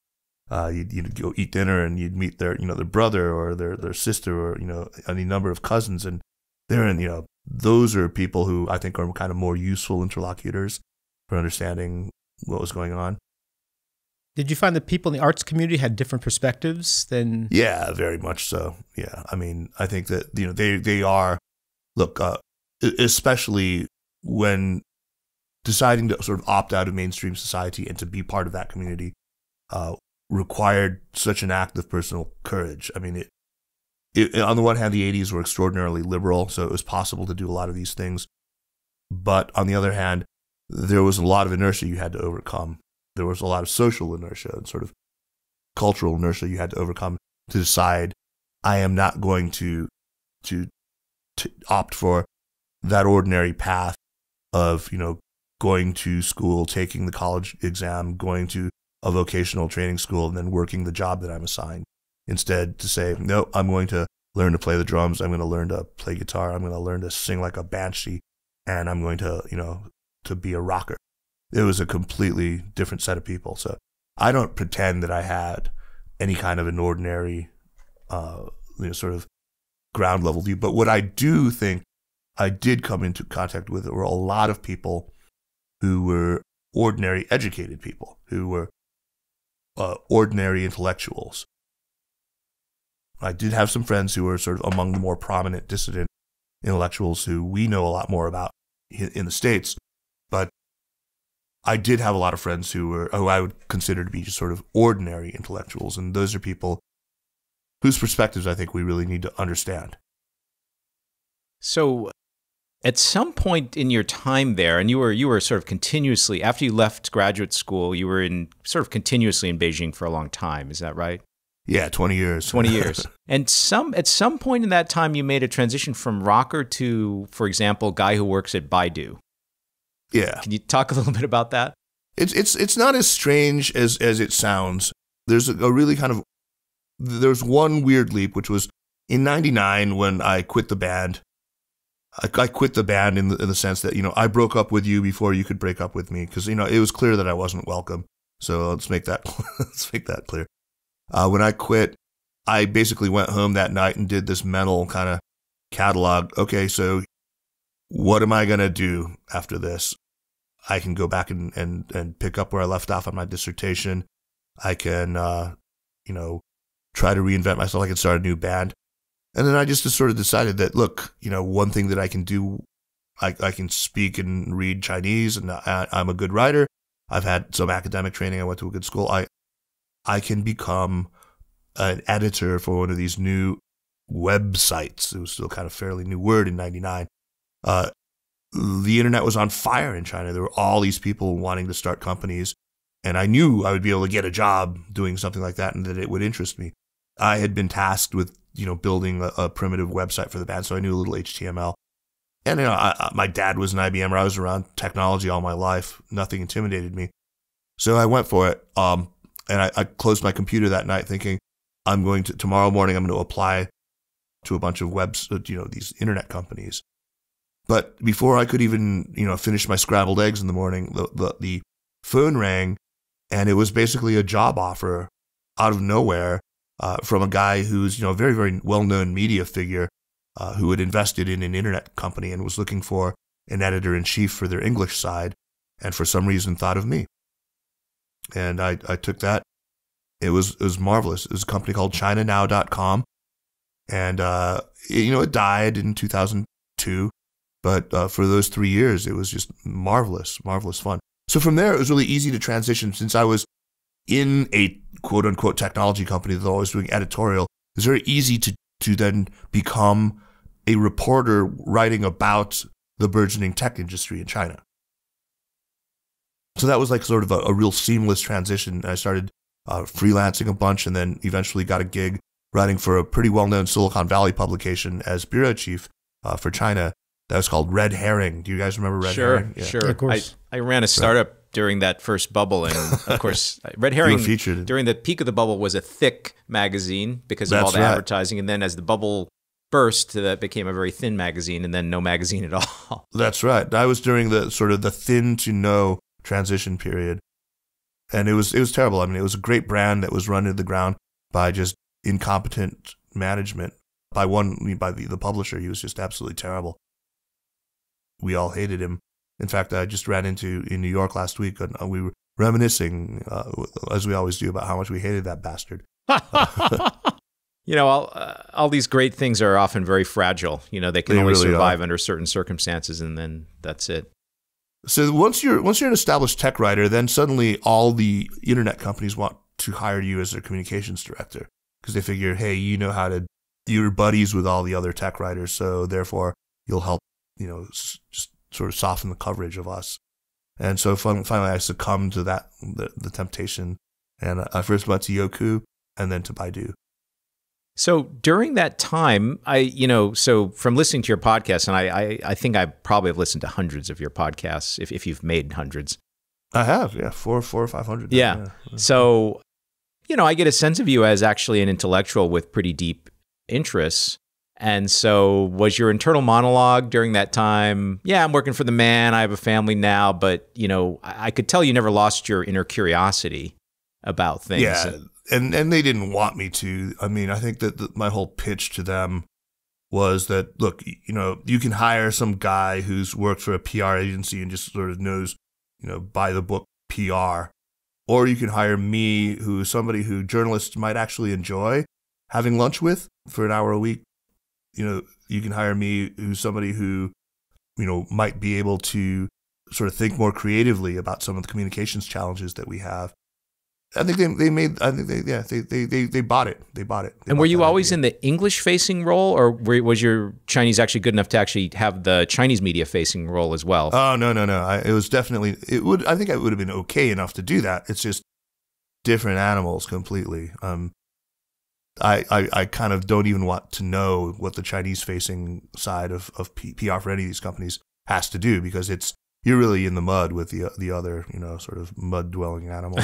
[SPEAKER 2] You'd go eat dinner, and you'd meet their brother or their sister, or any number of cousins, and those are people who I think are kind of more useful interlocutors for understanding what was going on.
[SPEAKER 3] Did you find that people in the arts community had different perspectives than?
[SPEAKER 2] Yeah, very much so. Yeah. I mean, I think that, they are, especially when deciding to sort of opt out of mainstream society and to be part of that community required such an act of personal courage. I mean, on the one hand, the 80s were extraordinarily liberal, so it was possible to do a lot of these things. But on the other hand, there was a lot of inertia you had to overcome. There was a lot of social inertia and sort of cultural inertia you had to overcome to decide, I am not going to opt for that ordinary path of, going to school, taking the college exam, going to a vocational training school, and then working the job that I'm assigned. Instead, to say, no, I'm going to learn to play the drums, I'm going to learn to play guitar, I'm going to learn to sing like a banshee, and I'm going to, to be a rocker. It was a completely different set of people. So I don't pretend that I had any kind of an ordinary, sort of ground level view. But what I do think I did come into contact with were a lot of people who were ordinary educated people, who were ordinary intellectuals. I did have some friends who were sort of among the more prominent dissident intellectuals who we know a lot more about in the States. But I did have a lot of friends who I would consider to be just sort of ordinary intellectuals. And those are people whose perspectives I think we really need to understand.
[SPEAKER 1] So at some point in your time there, and you were sort of continuously, after you left graduate school, you were continuously in Beijing for a long time. Is that right?
[SPEAKER 2] Yeah, 20 years.
[SPEAKER 1] 20 years. And at some point in that time, you made a transition from rocker to, for example, guy who works at Baidu.
[SPEAKER 2] Yeah.
[SPEAKER 1] Can you talk a little bit about that?
[SPEAKER 2] It's not as strange as it sounds. There's there's one weird leap, which was in '99 when I quit the band. I quit the band in the sense that, I broke up with you before you could break up with me, because, it was clear that I wasn't welcome. So let's make that clear. When I quit, I basically went home that night and did this mental kind of catalog. Okay, so what am I going to do after this? I can go back and pick up where I left off on my dissertation. I can, try to reinvent myself. I can start a new band. And then I just sort of decided that, look, one thing that I can do, I can speak and read Chinese, and I'm a good writer. I've had some academic training. I went to a good school. I can become an editor for one of these new websites. It was still kind of fairly new word in '99. The internet was on fire in China. There were all these people wanting to start companies, and I knew I would be able to get a job doing something like that and that it would interest me. I had been tasked with, building a primitive website for the band, so I knew a little HTML. And, my dad was an IBMer. I was around technology all my life. Nothing intimidated me. So I went for it. And I closed my computer that night thinking, tomorrow morning, I'm going to apply to a bunch of these internet companies. But before I could even, finish my scrambled eggs in the morning, the phone rang, and it was basically a job offer out of nowhere from a guy who's, a very, very well-known media figure who had invested in an internet company and was looking for an editor-in-chief for their English side, and for some reason thought of me. And I took that. It was marvelous. It was a company called ChinaNow.com, and it died in 2002. But for those 3 years, it was just marvelous fun. So from there, it was really easy to transition. Since I was in a quote-unquote technology company that I was doing editorial, it was very easy to then become a reporter writing about the burgeoning tech industry in China. So that was like sort of a real seamless transition. I started freelancing a bunch, and then eventually got a gig writing for a pretty well-known Silicon Valley publication as bureau chief for China. That was called Red Herring. Do you guys remember Red Herring?
[SPEAKER 1] Yeah. Sure. Of course. I ran a startup during that first bubble, and of course, Red Herring during the peak of the bubble was a thick magazine because of all the advertising, and then as the bubble burst, that became a very thin magazine, and then no magazine at all.
[SPEAKER 2] That's right. I was during the sort of the thin to no transition period, and it was terrible. I mean, it was a great brand that was run into the ground by just incompetent management. by the publisher. He was just absolutely terrible. We all hated him. In fact, I just ran into in New York last week, and we were reminiscing, as we always do, about how much we hated that bastard.
[SPEAKER 1] You know, all these great things are often very fragile. You know, they can only really survive under certain circumstances, and then that's it.
[SPEAKER 2] So once you're an established tech writer, then suddenly all the internet companies want to hire you as their communications director because they figure, hey, you're buddies with all the other tech writers, so therefore you'll help, just sort of soften the coverage of us. And so finally I succumbed to that, the temptation, and I first went to Youku and then to Baidu.
[SPEAKER 1] So during that time, so from listening to your podcast, and I think I probably have listened to hundreds of your podcasts, if you've made hundreds.
[SPEAKER 2] I have, yeah, 400 or 500.
[SPEAKER 1] Yeah. So, I get a sense of you as actually an intellectual with pretty deep interests. And so was your internal monologue during that time, yeah, I'm working for the man, I have a family now, but, I could tell you never lost your inner curiosity about things.
[SPEAKER 2] Yeah. And they didn't want me to. I mean, I think that my whole pitch to them was that, look, you can hire some guy who's worked for a PR agency and just sort of knows, by the book PR, or you can hire me, who's somebody who journalists might actually enjoy having lunch with for an hour a week. You can hire me, who's somebody who, might be able to sort of think more creatively about some of the communications challenges that we have. I think they bought it.
[SPEAKER 1] And were you always in the English-facing role, or was your Chinese actually good enough to actually have the Chinese media-facing role as well?
[SPEAKER 2] Oh, no. It was definitely, I think I would have been okay enough to do that. It's just different animals completely. I kind of don't even want to know what the Chinese-facing side of PR for any of these companies has to do, because you're really in the mud with the other, sort of mud-dwelling animals.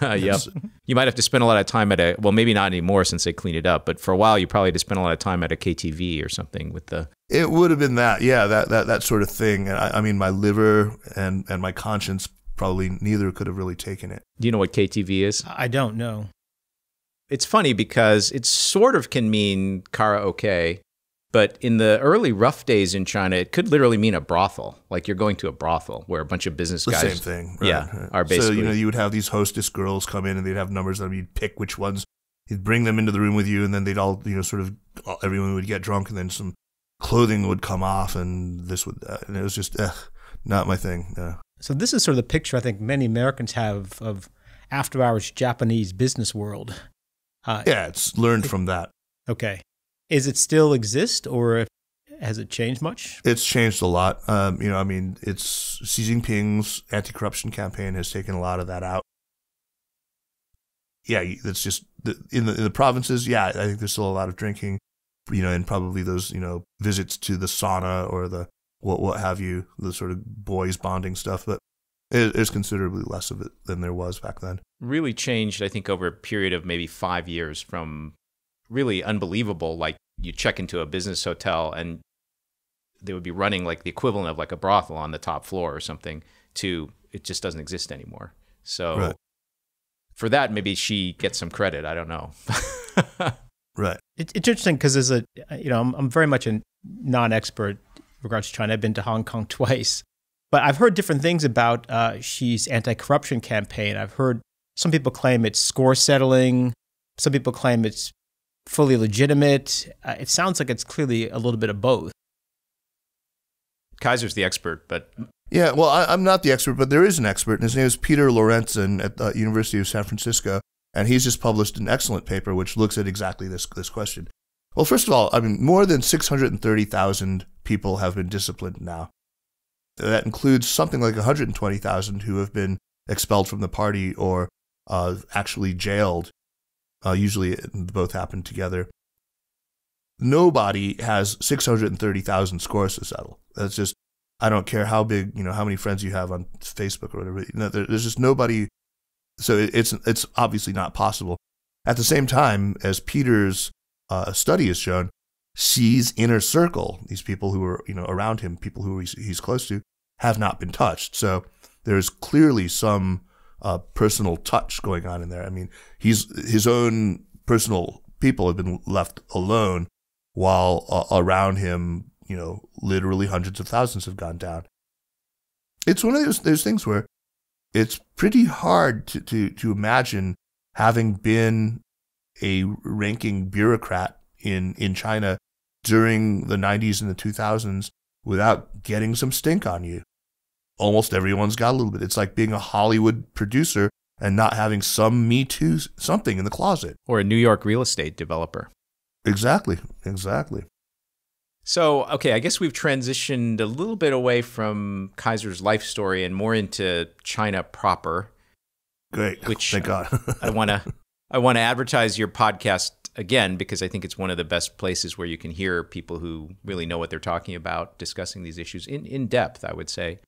[SPEAKER 1] Yep. You might have to spend a lot of time well, maybe not anymore since they cleaned it up, but for a while you probably had to spend a lot of time at a KTV or something with the...
[SPEAKER 2] It would have been that, yeah, that sort of thing. And I mean, my liver and my conscience probably neither could have really taken it.
[SPEAKER 1] Do you know what KTV is?
[SPEAKER 3] I don't know.
[SPEAKER 1] It's funny because it sort of can mean karaoke, but in the early rough days in China, it could literally mean a brothel. Like you're going to a brothel where a bunch of business guys...
[SPEAKER 2] The same thing. Right,
[SPEAKER 1] yeah,
[SPEAKER 2] right.
[SPEAKER 1] Are basically...
[SPEAKER 2] So, you would have these hostess girls come in and they'd have numbers and you'd pick which ones. You'd bring them into the room with you and then they'd all, everyone would get drunk and then some clothing would come off and and it was just, not my thing. Yeah.
[SPEAKER 3] So this is sort of the picture I think many Americans have of after-hours Japanese business world.
[SPEAKER 2] Yeah, it's learned from that.
[SPEAKER 3] Okay. Is it still exist, or has it changed much?
[SPEAKER 2] It's changed a lot. It's Xi Jinping's anti-corruption campaign has taken a lot of that out. Yeah, it's just in the provinces. Yeah, I think there's still a lot of drinking, and probably those visits to the sauna or the what have you, the sort of boys bonding stuff. But there's considerably less of it than there was back then.
[SPEAKER 1] Really changed, I think, over a period of maybe 5 years from really unbelievable, like you check into a business hotel and they would be running like the equivalent of like a brothel on the top floor or something, to it just doesn't exist anymore. So right. For that, maybe she gets some credit. I don't know.
[SPEAKER 2] Right.
[SPEAKER 3] It's interesting because I'm very much a non-expert in regards to China. I've been to Hong Kong twice. But I've heard different things about Xi's anti-corruption campaign. I've heard some people claim it's score settling. Some people claim it's fully legitimate. It sounds like it's clearly a little bit of both.
[SPEAKER 1] Kaiser's the expert, but...
[SPEAKER 2] Yeah, well, I'm not the expert, but there is an expert, and his name is Peter Lorentzen at the University of San Francisco, and he's just published an excellent paper which looks at exactly this question. Well, first of all, more than 630,000 people have been disciplined now. That includes something like 120,000 who have been expelled from the party or actually jailed. Usually both happen together. Nobody has 630,000 scores to settle. That's just, I don't care how big, how many friends you have on Facebook or whatever. There's just nobody. So it's obviously not possible. At the same time, as Peter's study has shown, Xi's inner circle, these people who are around him, people who he's close to, have not been touched. So there's clearly some personal touch going on in there. I mean, his own personal people have been left alone, while around him, literally hundreds of thousands have gone down. It's one of those things where it's pretty hard to imagine having been a ranking bureaucrat in China during the 90s and the 2000s without getting some stink on you. Almost everyone's got a little bit. It's like being a Hollywood producer and not having some Me Too something in the closet.
[SPEAKER 1] Or a New York real estate developer.
[SPEAKER 2] Exactly.
[SPEAKER 1] So, okay, I guess we've transitioned a little bit away from Kaiser's life story and more into China proper.
[SPEAKER 2] Great.
[SPEAKER 1] Which
[SPEAKER 2] thank God.
[SPEAKER 1] I want to advertise your podcast again, because I think it's one of the best places where you can hear people who really know what they're talking about discussing these issues in depth, I would say.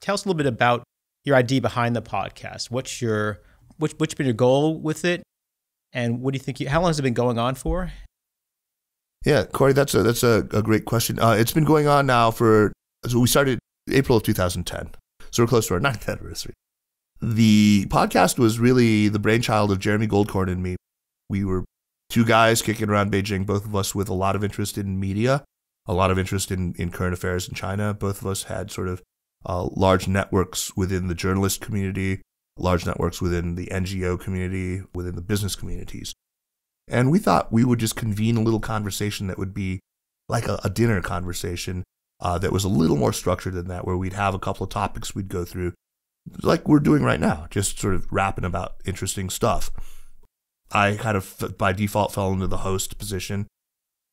[SPEAKER 3] Tell us a little bit about your idea behind the podcast. What's been your goal with it? And what do you think, how long has it been going on for?
[SPEAKER 2] Yeah, Corey, that's a great question. It's been going on now so we started April of 2010. So we're close to our 9th anniversary. The podcast was really the brainchild of Jeremy Goldkorn and me. We were two guys kicking around Beijing, both of us with a lot of interest in media, a lot of interest in current affairs in China. Both of us had sort of large networks within the journalist community, large networks within the NGO community, within the business communities. And we thought we would just convene a little conversation that would be like a dinner conversation that was a little more structured than that, where we'd have a couple of topics we'd go through, like we're doing right now, just sort of rapping about interesting stuff. I kind of, by default, fell into the host position,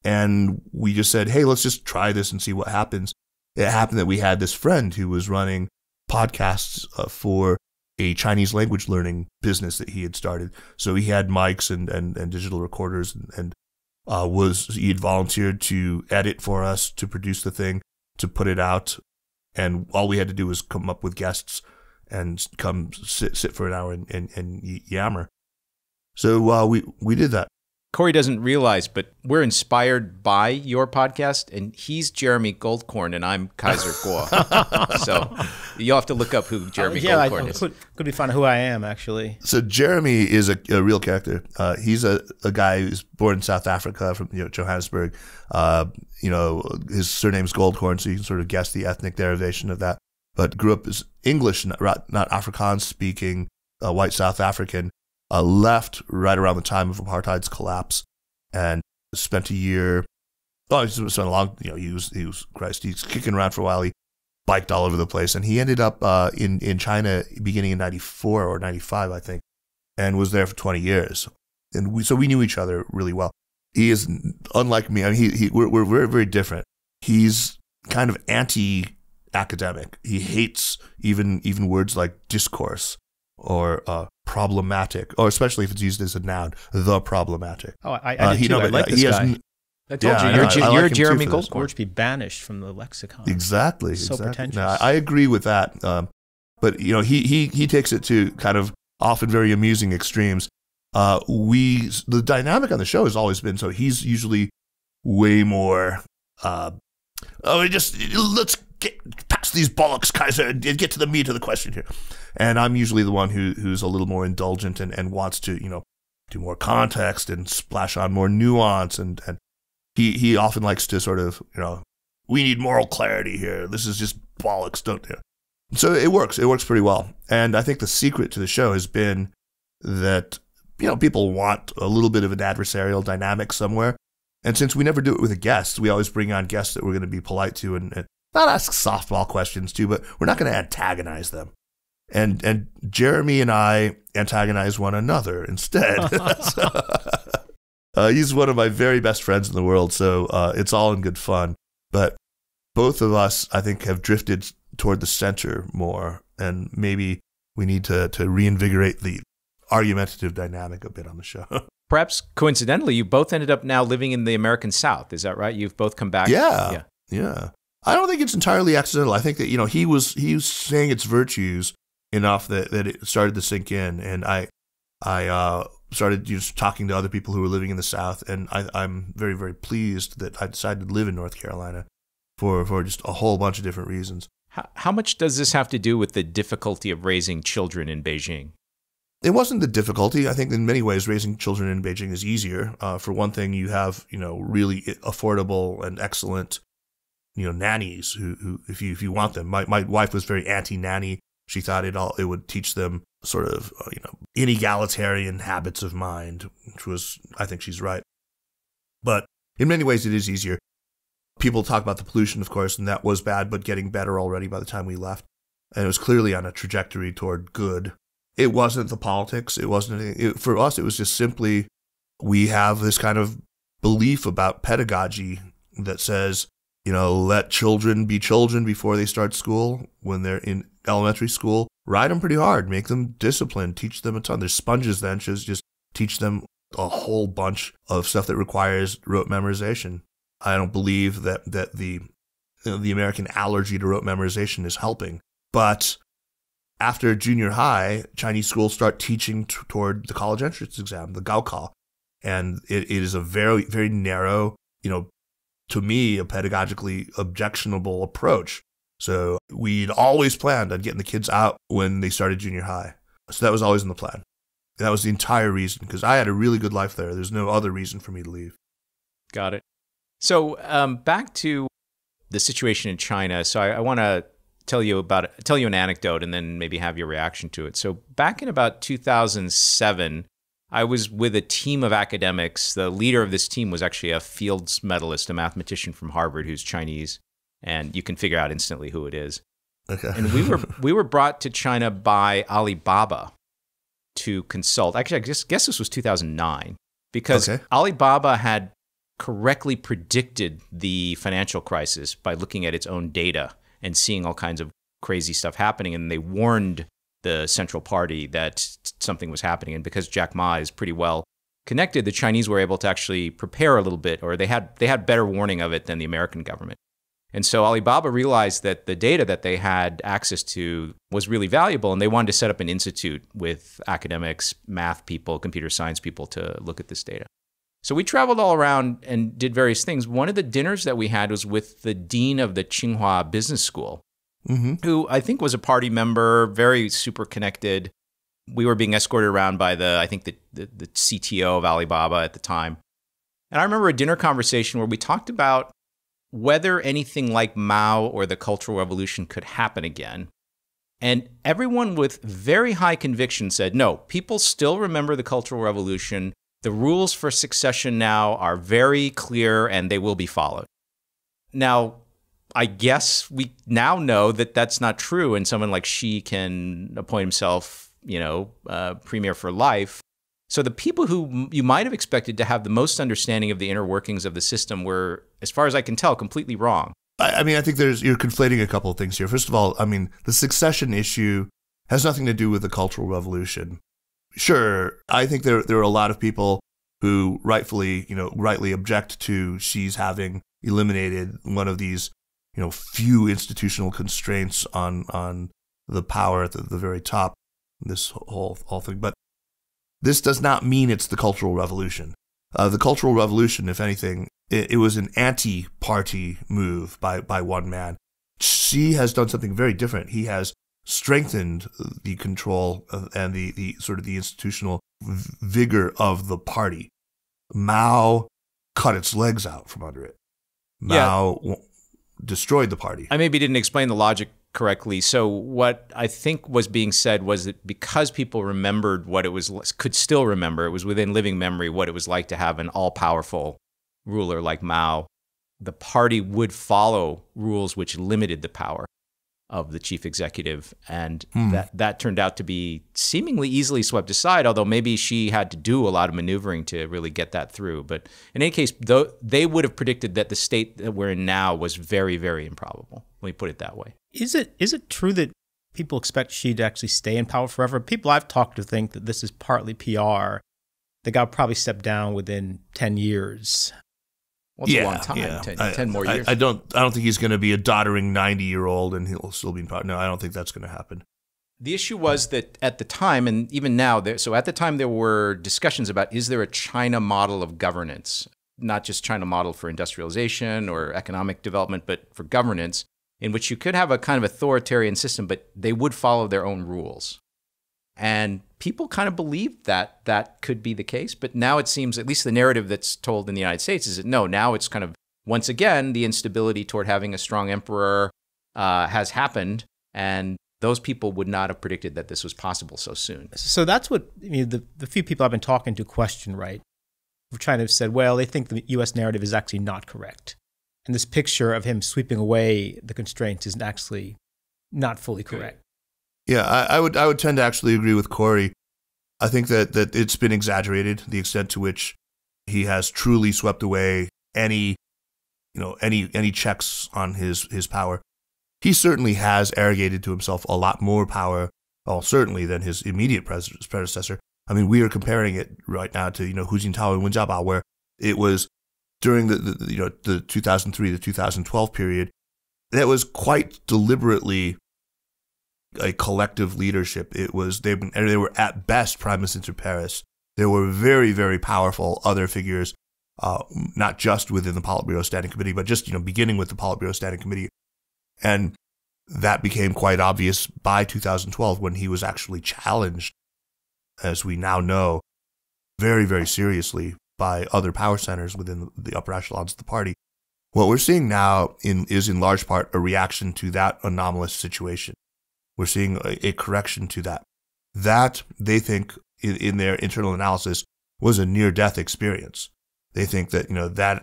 [SPEAKER 2] and we just said, hey, let's just try this and see what happens. It happened that we had this friend who was running podcasts for a Chinese language learning business that he had started. So he had mics and digital recorders, and he had volunteered to edit for us, to produce the thing, to put it out. And all we had to do was come up with guests and come sit for an hour and yammer. So we did that.
[SPEAKER 1] Corey doesn't realize, but we're inspired by your podcast, and he's Jeremy Goldkorn, and I'm Kaiser Kuo. So you'll have to look up who Jeremy Goldkorn is.
[SPEAKER 3] Could be fun who I am, actually.
[SPEAKER 2] So Jeremy is a real character. He's a guy who's born in South Africa, from Johannesburg. His surname's Goldkorn, so you can sort of guess the ethnic derivation of that. But grew up as English, not Afrikaans-speaking, white South African. Left right around the time of apartheid's collapse, and spent a year. Oh, he spent a long. He's kicking around for a while. He biked all over the place, and he ended up in China beginning in '94 or '95, I think, and was there for 20 years. And we knew each other really well. He is unlike me. I mean, we're very, very different. He's kind of anti-academic. He hates even words like discourse or problematic, or especially if it's used as a noun, the problematic.
[SPEAKER 3] Oh, I did too. I like this guy.
[SPEAKER 1] I told you, you're Jeremy Goldkorn.
[SPEAKER 3] Word to be banished from the lexicon.
[SPEAKER 2] Exactly.
[SPEAKER 3] So pretentious.
[SPEAKER 2] No, I agree with that. But he takes it to kind of often very amusing extremes. The dynamic on the show has always been, so he's usually way more. Let's get past these bollocks, Kaiser, and get to the meat of the question here. And I'm usually the one who's a little more indulgent and wants to, do more context and splash on more nuance. And he often likes to sort of, we need moral clarity here. This is just bollocks, don't you? So it works. It works pretty well. And I think the secret to the show has been that, people want a little bit of an adversarial dynamic somewhere. And since we never do it with a guest, we always bring on guests that we're going to be polite to and not ask softball questions to, but we're not going to antagonize them. And Jeremy and I antagonize one another instead. He's one of my very best friends in the world, so it's all in good fun. But both of us, I think, have drifted toward the center more, and maybe we need to reinvigorate the argumentative dynamic a bit on the show.
[SPEAKER 1] Perhaps coincidentally, you both ended up now living in the American South. Is that right? You've both come back?
[SPEAKER 2] Yeah. I don't think it's entirely accidental. I think that, he was saying its virtues enough that it started to sink in. And I started just talking to other people who were living in the South. And I'm very, very pleased that I decided to live in North Carolina for just a whole bunch of different reasons.
[SPEAKER 1] How much does this have to do with the difficulty of raising children in Beijing?
[SPEAKER 2] It wasn't the difficulty. I think in many ways, raising children in Beijing is easier. For one thing, you have, really affordable and excellent, nannies who if you want them. My wife was very anti-nanny. She thought it would teach them sort of, inegalitarian habits of mind, which was, I think she's right. But in many ways, it is easier. People talk about the pollution, of course, and that was bad, but getting better already by the time we left. And it was clearly on a trajectory toward good. It wasn't the politics. It wasn't anything. For us, it was just simply, we have this kind of belief about pedagogy that says, let children be children before they start school. When they're in elementary school, ride them pretty hard, make them disciplined, teach them a ton. There's sponges then, just teach them a whole bunch of stuff that requires rote memorization. I don't believe that the American allergy to rote memorization is helping. But after junior high, Chinese schools start teaching toward the college entrance exam, the Gaokao. And it is a very, very narrow, to me, a pedagogically objectionable approach. So we'd always planned on getting the kids out when they started junior high. So that was always in the plan. That was the entire reason, because I had a really good life there. There's no other reason for me to leave.
[SPEAKER 1] Got it. So back to the situation in China. So I want to tell you an anecdote and then maybe have your reaction to it. So back in about 2007, I was with a team of academics. The leader of this team was actually a Fields medalist, a mathematician from Harvard who's Chinese, and you can figure out instantly who it is.
[SPEAKER 2] Okay.
[SPEAKER 1] And we were brought to China by Alibaba to consult. Actually, I guess this was 2009 because Alibaba had correctly predicted the financial crisis by looking at its own data and seeing all kinds of crazy stuff happening. And they warned the central party that something was happening. And because Jack Ma is pretty well connected, the Chinese were able to actually prepare a little bit, or they had better warning of it than the American government. And so Alibaba realized that the data that they had access to was really valuable, and they wanted to set up an institute with academics, math people, computer science people to look at this data. So we traveled all around and did various things. One of the dinners that we had was with the dean of the Tsinghua Business School, who I think was a party member, very super connected. We were being escorted around by the CTO of Alibaba at the time. And I remember a dinner conversation where we talked about whether anything like Mao or the Cultural Revolution could happen again. And everyone with very high conviction said, no, people still remember the Cultural Revolution. The rules for succession now are very clear and they will be followed. Now, I guess we now know that that's not true, and someone like Xi can appoint himself, premier for life. So the people who you might have expected to have the most understanding of the inner workings of the system were, as far as I can tell, completely wrong.
[SPEAKER 2] I mean, I think you're conflating a couple of things here. First of all, I mean, the succession issue has nothing to do with the Cultural Revolution. Sure, I think there are a lot of people who rightly object to Xi's having eliminated one of these, few institutional constraints on the power at the very top, this whole thing. But this does not mean it's the Cultural Revolution. The Cultural Revolution, if anything, it was an anti-party move by one man. Xi has done something very different. He has strengthened the control and the sort of the institutional vigor of the party. Mao cut its legs out from under it. Mao destroyed the party.
[SPEAKER 1] I maybe didn't explain the logic correctly. So what I think was being said was that because people remembered what it was, could still remember, it was within living memory what it was like to have an all-powerful ruler like Mao, the party would follow rules which limited the power of the chief executive. And that turned out to be seemingly easily swept aside, although maybe she had to do a lot of maneuvering to really get that through. But in any case, they would have predicted that the state that we're in now was very, very improbable. Let me put it that way.
[SPEAKER 3] Is it true that people expect Xi to actually stay in power forever? People I've talked to think that this is partly PR. The guy will probably step down within 10 years.
[SPEAKER 1] Well, it's a long time. Yeah. 10 more years.
[SPEAKER 2] I don't think he's going to be a doddering 90-year-old and he'll still be in power. No, I don't think that's going to happen.
[SPEAKER 1] The issue was that at the time, and even now, so at the time there were discussions about, is there a China model of governance? Not just China model for industrialization or economic development, but for governance, in which you could have a kind of authoritarian system, but they would follow their own rules. And people kind of believed that that could be the case. But now it seems, at least the narrative that's told in the United States, is that no, now it's kind of, once again, the instability toward having a strong emperor has happened. And those people would not have predicted that this was possible so soon.
[SPEAKER 3] So that's what the few people I've been talking to question, right? China have said, well, they think the U.S. narrative is actually not correct. And this picture of him sweeping away the constraints is actually not fully correct.
[SPEAKER 2] Yeah, I would tend to actually agree with Corey. I think that it's been exaggerated, the extent to which he has truly swept away any checks on his power. He certainly has arrogated to himself a lot more power, well, certainly than his immediate predecessor. I mean, we are comparing it right now to Hu Jintao and Wen Jiabao, where it was during the 2003 to 2012 period that was quite deliberately a collective leadership. They were at best primus inter pares. There were very, very powerful other figures, not just within the Politburo Standing Committee, but just beginning with the Politburo Standing Committee, and that became quite obvious by 2012 when he was actually challenged, as we now know, very, very seriously by other power centers within the upper echelons of the party. What we're seeing now is in large part a reaction to that anomalous situation. We're seeing a correction to that. That, they think, in their internal analysis, was a near-death experience. They think that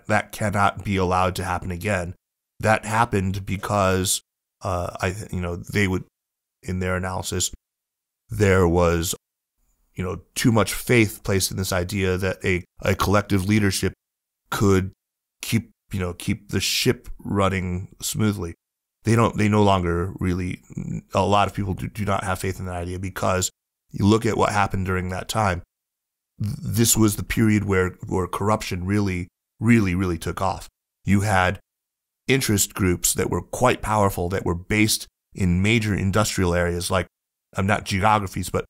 [SPEAKER 2] that cannot be allowed to happen again. That happened because they would, in their analysis, there was too much faith placed in this idea that a collective leadership could keep the ship running smoothly. They no longer really, a lot of people do not have faith in that idea, because you look at what happened during that time. This was the period where corruption really, really, really took off. You had interest groups that were quite powerful, that were based in major industrial areas, like, not geographies, but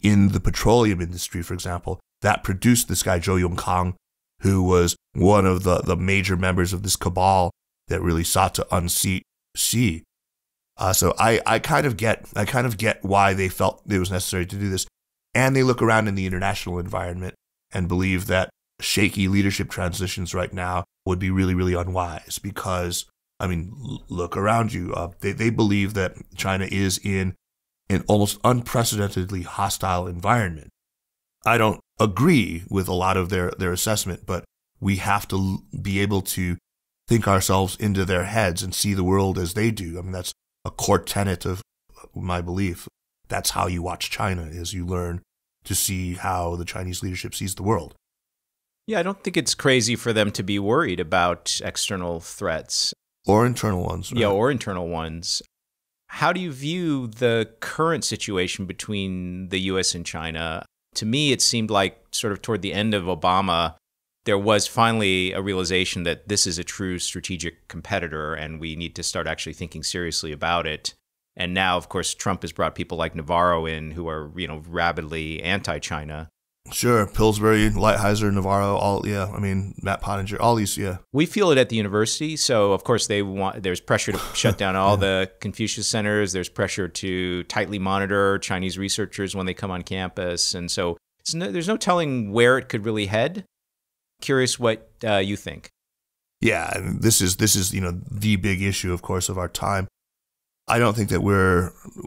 [SPEAKER 2] in the petroleum industry, for example, that produced this guy, Zhou Yongkang, who was one of the major members of this cabal that really sought to unseat Xi. So I kind of get why they felt it was necessary to do this. And they look around in the international environment and believe that shaky leadership transitions right now would be really, really unwise, because, look around you. They believe that China is in an almost unprecedentedly hostile environment. I don't agree with a lot of their assessment, but we have to be able to think ourselves into their heads and see the world as they do. That's a core tenet of my belief. That's how you watch China, is you learn to see how the Chinese leadership sees the world.
[SPEAKER 1] Yeah, I don't think it's crazy for them to be worried about external threats.
[SPEAKER 2] Or internal ones. Right?
[SPEAKER 1] Yeah, or internal ones. How do you view the current situation between the U.S. and China? To me, it seemed like sort of toward the end of Obama, there was finally a realization that this is a true strategic competitor and we need to start actually thinking seriously about it. And now, of course, Trump has brought people like Navarro in who are, rabidly anti-China.
[SPEAKER 2] Sure. Pillsbury, Lighthizer, Navarro, Matt Pottinger, all these, yeah.
[SPEAKER 1] We feel it at the university. So, of course, there's pressure to shut down all the Confucius centers. There's pressure to tightly monitor Chinese researchers when they come on campus. And so there's no telling where it could really head. Curious what you think.
[SPEAKER 2] Yeah, this is the big issue, of course, of our time. I don't think that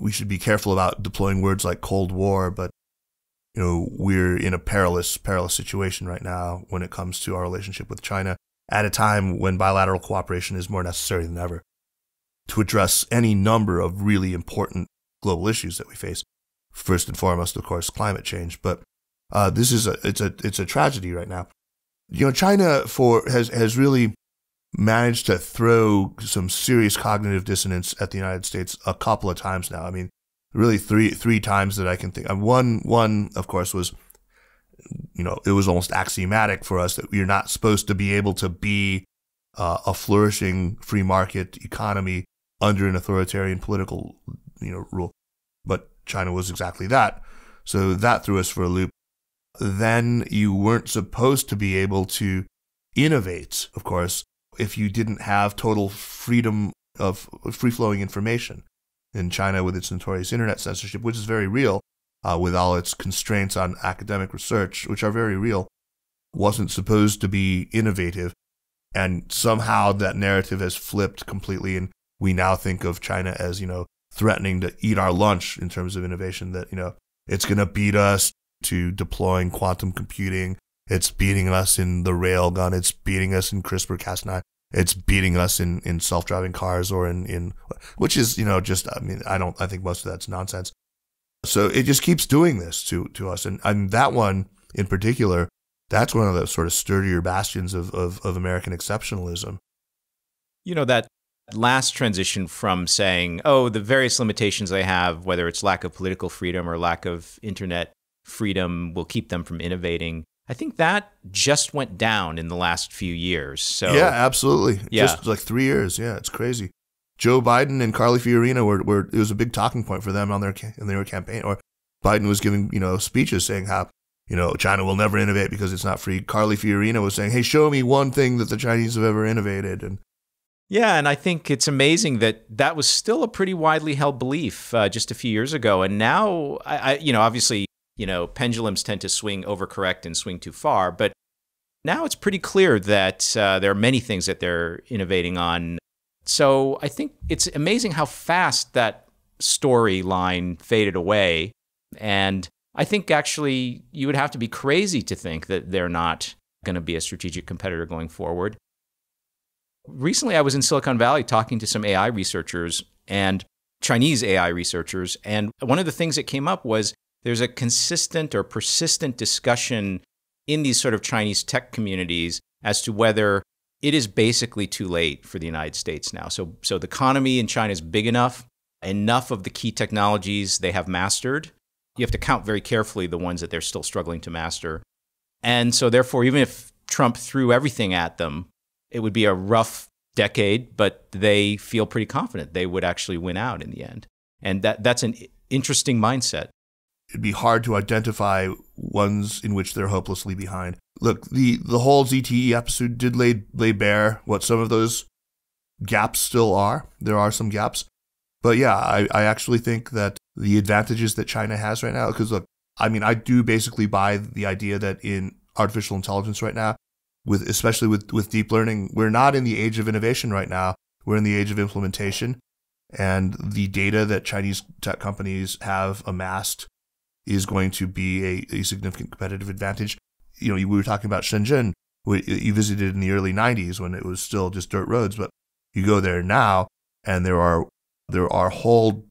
[SPEAKER 2] we should be careful about deploying words like Cold War, but we're in a perilous situation right now when it comes to our relationship with China, at a time when bilateral cooperation is more necessary than ever to address any number of really important global issues that we face. First and foremost, of course, climate change. But this is it's a tragedy right now. China has really managed to throw some serious cognitive dissonance at the United States a couple of times now. Really three times that I can think of. One, of course, was, it was almost axiomatic for us that you're not supposed to be able to be a flourishing free market economy under an authoritarian political, rule. But China was exactly that. So that threw us for a loop. Then you weren't supposed to be able to innovate, of course, if you didn't have total freedom of free-flowing information. In China, with its notorious internet censorship, which is very real, with all its constraints on academic research, which are very real, wasn't supposed to be innovative. And somehow that narrative has flipped completely, and we now think of China as, threatening to eat our lunch in terms of innovation, that, it's going to beat us to deploying quantum computing. It's beating us in the railgun. It's beating us in CRISPR-Cas9. It's beating us in self-driving cars or in which is, I think most of that's nonsense. So it just keeps doing this to us. And that one in particular, that's one of the sort of sturdier bastions of American exceptionalism.
[SPEAKER 1] That last transition from saying, oh, the various limitations they have, whether it's lack of political freedom or lack of internet freedom, will keep them from innovating. I think that just went down in the last few years. So
[SPEAKER 2] yeah, absolutely.
[SPEAKER 1] Yeah.
[SPEAKER 2] Just like 3 years. Yeah, it's crazy. Joe Biden and Carly Fiorina were it was a big talking point for them in their campaign. Or Biden was giving, speeches saying how, China will never innovate because it's not free. Carly Fiorina was saying, hey, show me one thing that the Chinese have ever innovated. And
[SPEAKER 1] yeah, and I think it's amazing that was still a pretty widely held belief just a few years ago. And now, obviously, pendulums tend to swing overcorrect and swing too far. But now it's pretty clear that there are many things that they're innovating on. So I think it's amazing how fast that storyline faded away. And I think actually you would have to be crazy to think that they're not going to be a strategic competitor going forward. Recently, I was in Silicon Valley talking to some AI researchers and Chinese AI researchers. And one of the things that came up was there's a consistent or persistent discussion in these sort of Chinese tech communities as to whether it is basically too late for the United States now. So the economy in China is big enough of the key technologies they have mastered. You have to count very carefully the ones that they're still struggling to master. And so therefore, even if Trump threw everything at them, it would be a rough decade, but they feel pretty confident they would actually win out in the end. And that's an interesting mindset.
[SPEAKER 2] It'd be hard to identify ones in which they're hopelessly behind. Look, the whole ZTE episode did lay bare what some of those gaps still are. There are some gaps. But yeah, I actually think that the advantages that China has right now, because look, I do basically buy the idea that in artificial intelligence right now, especially with deep learning, we're not in the age of innovation right now. We're in the age of implementation. And the data that Chinese tech companies have amassed is going to be a significant competitive advantage. We were talking about Shenzhen. You visited in the early 90s when it was still just dirt roads, but you go there now and there are whole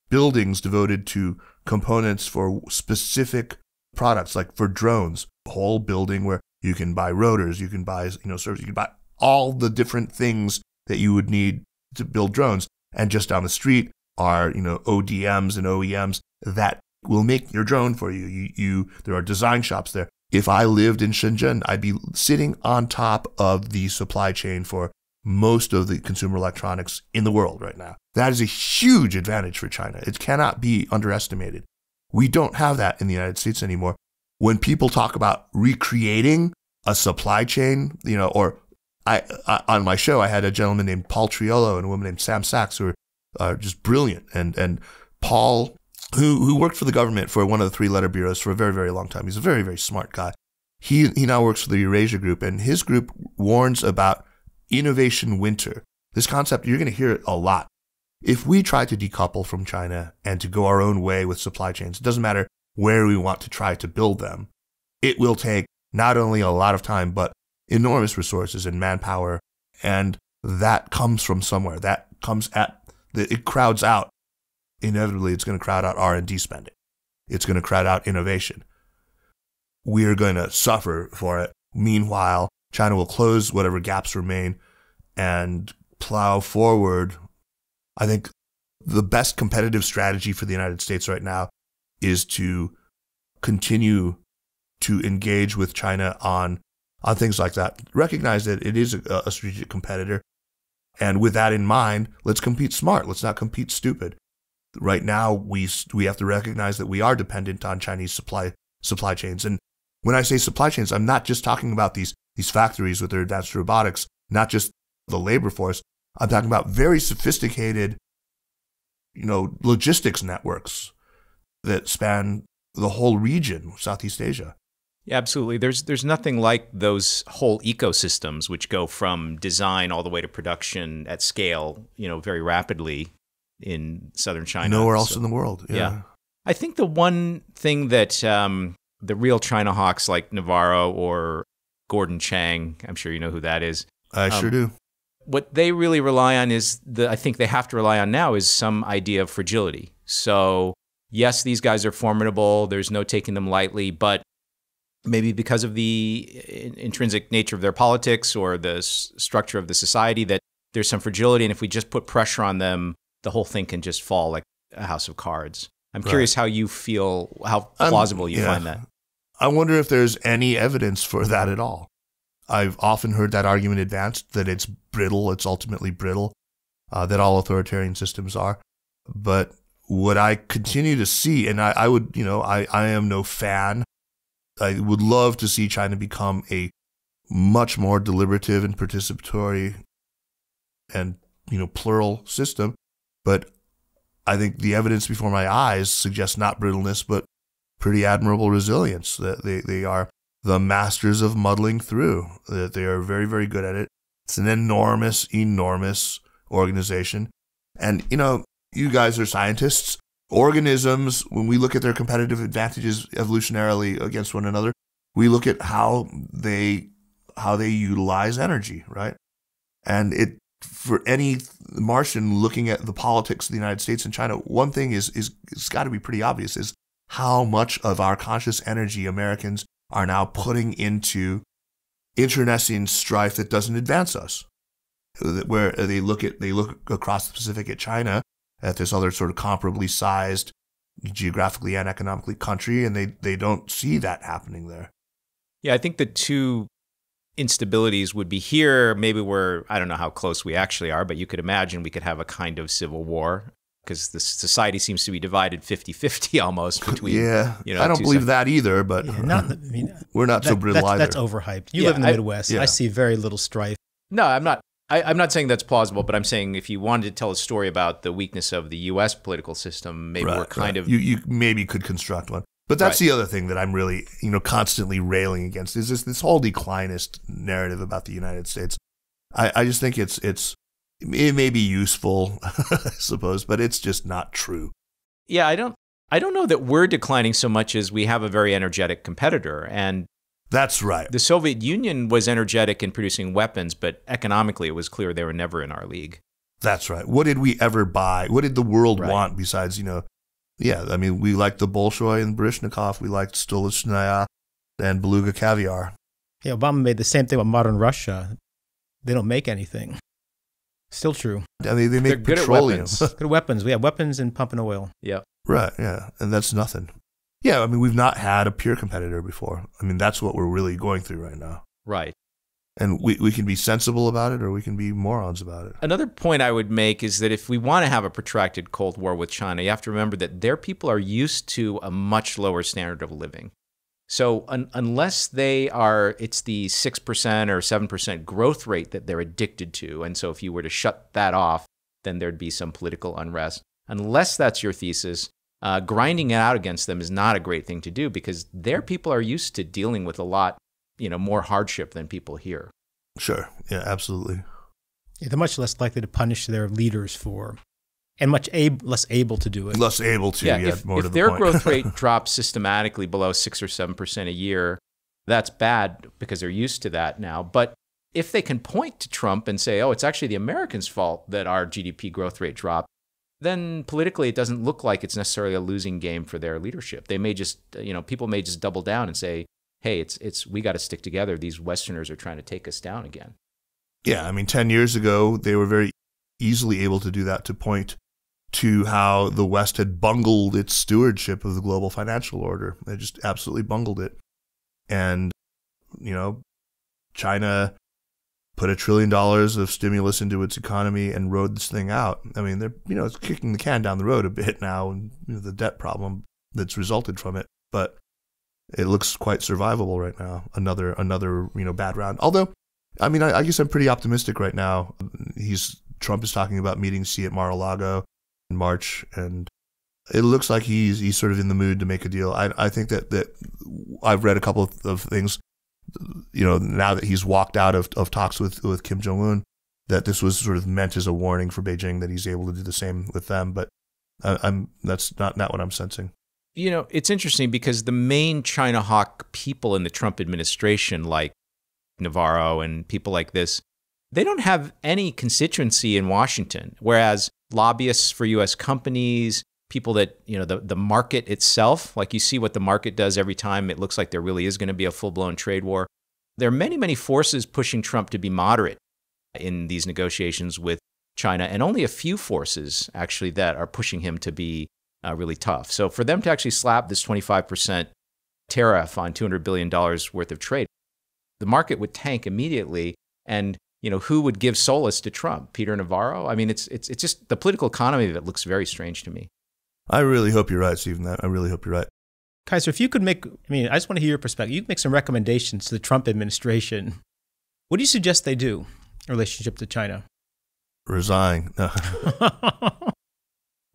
[SPEAKER 2] buildings devoted to components for specific products, like for drones, a whole building where you can buy rotors, you can buy, servers, you can buy all the different things that you would need to build drones. And just down the street are, ODMs and OEMs that will make your drone for you. There are design shops there. If I lived in Shenzhen, I'd be sitting on top of the supply chain for most of the consumer electronics in the world right now. That is a huge advantage for China. It cannot be underestimated. We don't have that in the United States anymore. When people talk about recreating a supply chain, or on my show, I had a gentleman named Paul Triolo and a woman named Sam Sachs who are just brilliant. And Paul, who worked for the government for one of the three-letter bureaus for a very, very long time. He's a very, very smart guy. He now works for the Eurasia Group, and his group warns about innovation winter. This concept, you're going to hear it a lot. If we try to decouple from China and to go our own way with supply chains, it doesn't matter where we want to try to build them. It will take not only a lot of time, but enormous resources and manpower. And that comes from somewhere. It crowds out. Inevitably, it's going to crowd out R&D spending. It's going to crowd out innovation. We're going to suffer for it. Meanwhile, China will close whatever gaps remain and plow forward. I think the best competitive strategy for the United States right now is to continue to engage with China on things like that. Recognize that it is a strategic competitor. And with that in mind, let's compete smart. Let's not compete stupid. Right now, we have to recognize that we are dependent on Chinese supply chains. And when I say supply chains, I'm not just talking about these factories with their advanced robotics, not just the labor force. I'm talking about very sophisticated, logistics networks that span the whole region, Southeast Asia.
[SPEAKER 1] Yeah, absolutely. There's nothing like those whole ecosystems which go from design all the way to production at scale, very rapidly in southern China.
[SPEAKER 2] Nowhere else in the world.
[SPEAKER 1] Yeah. I think the one thing that the real China hawks like Navarro or Gordon Chang, I'm sure you know who that is.
[SPEAKER 2] I sure do.
[SPEAKER 1] What they really rely on I think they have to rely on now is some idea of fragility. So yes, these guys are formidable. There's no taking them lightly, but maybe because of the intrinsic nature of their politics or the structure of the society, that there's some fragility. And if we just put pressure on them, the whole thing can just fall like a house of cards. I'm curious how you feel, how plausible you find that.
[SPEAKER 2] I wonder if there's any evidence for that at all. I've often heard that argument advanced, that it's brittle, it's ultimately brittle, that all authoritarian systems are. But what I continue to see, and I would, I am no fan. I would love to see China become a much more deliberative and participatory and, plural system. But I think the evidence before my eyes suggests not brittleness, but pretty admirable resilience, that they are the masters of muddling through, that they are very, very good at it. It's an enormous, enormous organization. And, you guys are scientists. Organisms, when we look at their competitive advantages evolutionarily against one another, we look at how they utilize energy, right? And for any Martian looking at the politics of the United States and China, one thing is it's got to be pretty obvious, is how much of our conscious energy Americans are now putting into internecine strife that doesn't advance us. Where they look across the Pacific at China, at this other sort of comparably sized geographically and economically country, and they don't see that happening there.
[SPEAKER 1] Yeah, I think the two instabilities would be here. Maybe I don't know how close we actually are, but you could imagine we could have a kind of civil war, because the society seems to be divided 50-50 almost between.
[SPEAKER 2] I don't believe that either, but we're not so brittle either.
[SPEAKER 3] That's overhyped. You live in the Midwest. I see very little strife.
[SPEAKER 1] No, I'm not. I'm not saying that's plausible, but I'm saying if you wanted to tell a story about the weakness of the U.S. political system, maybe we're kind of...
[SPEAKER 2] You maybe could construct one. But that's the other thing that I'm really, constantly railing against, is this whole declinist narrative about the United States. I just think it may be useful, I suppose, but it's just not true.
[SPEAKER 1] Yeah, I don't know that we're declining so much as we have a very energetic competitor. And
[SPEAKER 2] that's right.
[SPEAKER 1] The Soviet Union was energetic in producing weapons, but economically it was clear they were never in our league.
[SPEAKER 2] That's right. What did we ever buy? What did the world want besides, we liked the Bolshoi and Baryshnikov. We liked Stolichnaya and Beluga caviar.
[SPEAKER 3] Yeah, Obama made the same thing with modern Russia. They don't make anything. Still true.
[SPEAKER 2] I mean, they make petroleum.
[SPEAKER 3] Good at weapons. We have weapons and pumping oil.
[SPEAKER 1] Yeah.
[SPEAKER 2] Right, yeah. And that's nothing. Yeah, we've not had a peer competitor before. That's what we're really going through right now.
[SPEAKER 1] Right.
[SPEAKER 2] And we can be sensible about it, or we can be morons about it.
[SPEAKER 1] Another point I would make is that if we want to have a protracted Cold War with China, you have to remember that their people are used to a much lower standard of living. So unless it's the 6% or 7% growth rate that they're addicted to, and so if you were to shut that off, then there'd be some political unrest. Unless that's your thesis, grinding it out against them is not a great thing to do, because their people are used to dealing with a lot, more hardship than people here.
[SPEAKER 2] Sure. Yeah, absolutely.
[SPEAKER 3] Yeah, they're much less likely to punish their leaders for, and much less able to do it.
[SPEAKER 2] Less able to,
[SPEAKER 1] if their growth rate drops systematically below 6 or 7% a year, that's bad because they're used to that now. But if they can point to Trump and say, oh, it's actually the Americans' fault that our GDP growth rate dropped, then politically it doesn't look like it's necessarily a losing game for their leadership. They may just, people may just double down and say, hey, we got to stick together. These Westerners are trying to take us down again.
[SPEAKER 2] Yeah, 10 years ago, they were very easily able to do that, to point to how the West had bungled its stewardship of the global financial order. They just absolutely bungled it. And, China put $1 trillion of stimulus into its economy and rode this thing out. They're, it's kicking the can down the road a bit now, and the debt problem that's resulted from it. But it looks quite survivable right now. Another bad round. Although, I guess I'm pretty optimistic right now. Trump is talking about meeting Xi at Mar-a-Lago in March, and it looks like he's sort of in the mood to make a deal. I think that I've read a couple of things, now that he's walked out of talks with Kim Jong-un, that this was sort of meant as a warning for Beijing that he's able to do the same with them. But that's not what I'm sensing.
[SPEAKER 1] It's interesting because the main China hawk people in the Trump administration, like Navarro and people like this, they don't have any constituency in Washington, whereas lobbyists for U.S. companies, people that, the market itself, like you see what the market does every time it looks like there really is going to be a full-blown trade war. There are many, many forces pushing Trump to be moderate in these negotiations with China, and only a few forces actually that are pushing him to be really tough. So for them to actually slap this 25% tariff on $200 billion worth of trade, the market would tank immediately. And who would give solace to Trump? Peter Navarro? I mean, it's just the political economy of it looks very strange to me.
[SPEAKER 2] I really hope you're right, Stephen. I really hope you're right.
[SPEAKER 3] Kaiser, if you could I just want to hear your perspective. You could make some recommendations to the Trump administration. What do you suggest they do in relationship to China?
[SPEAKER 2] Resign.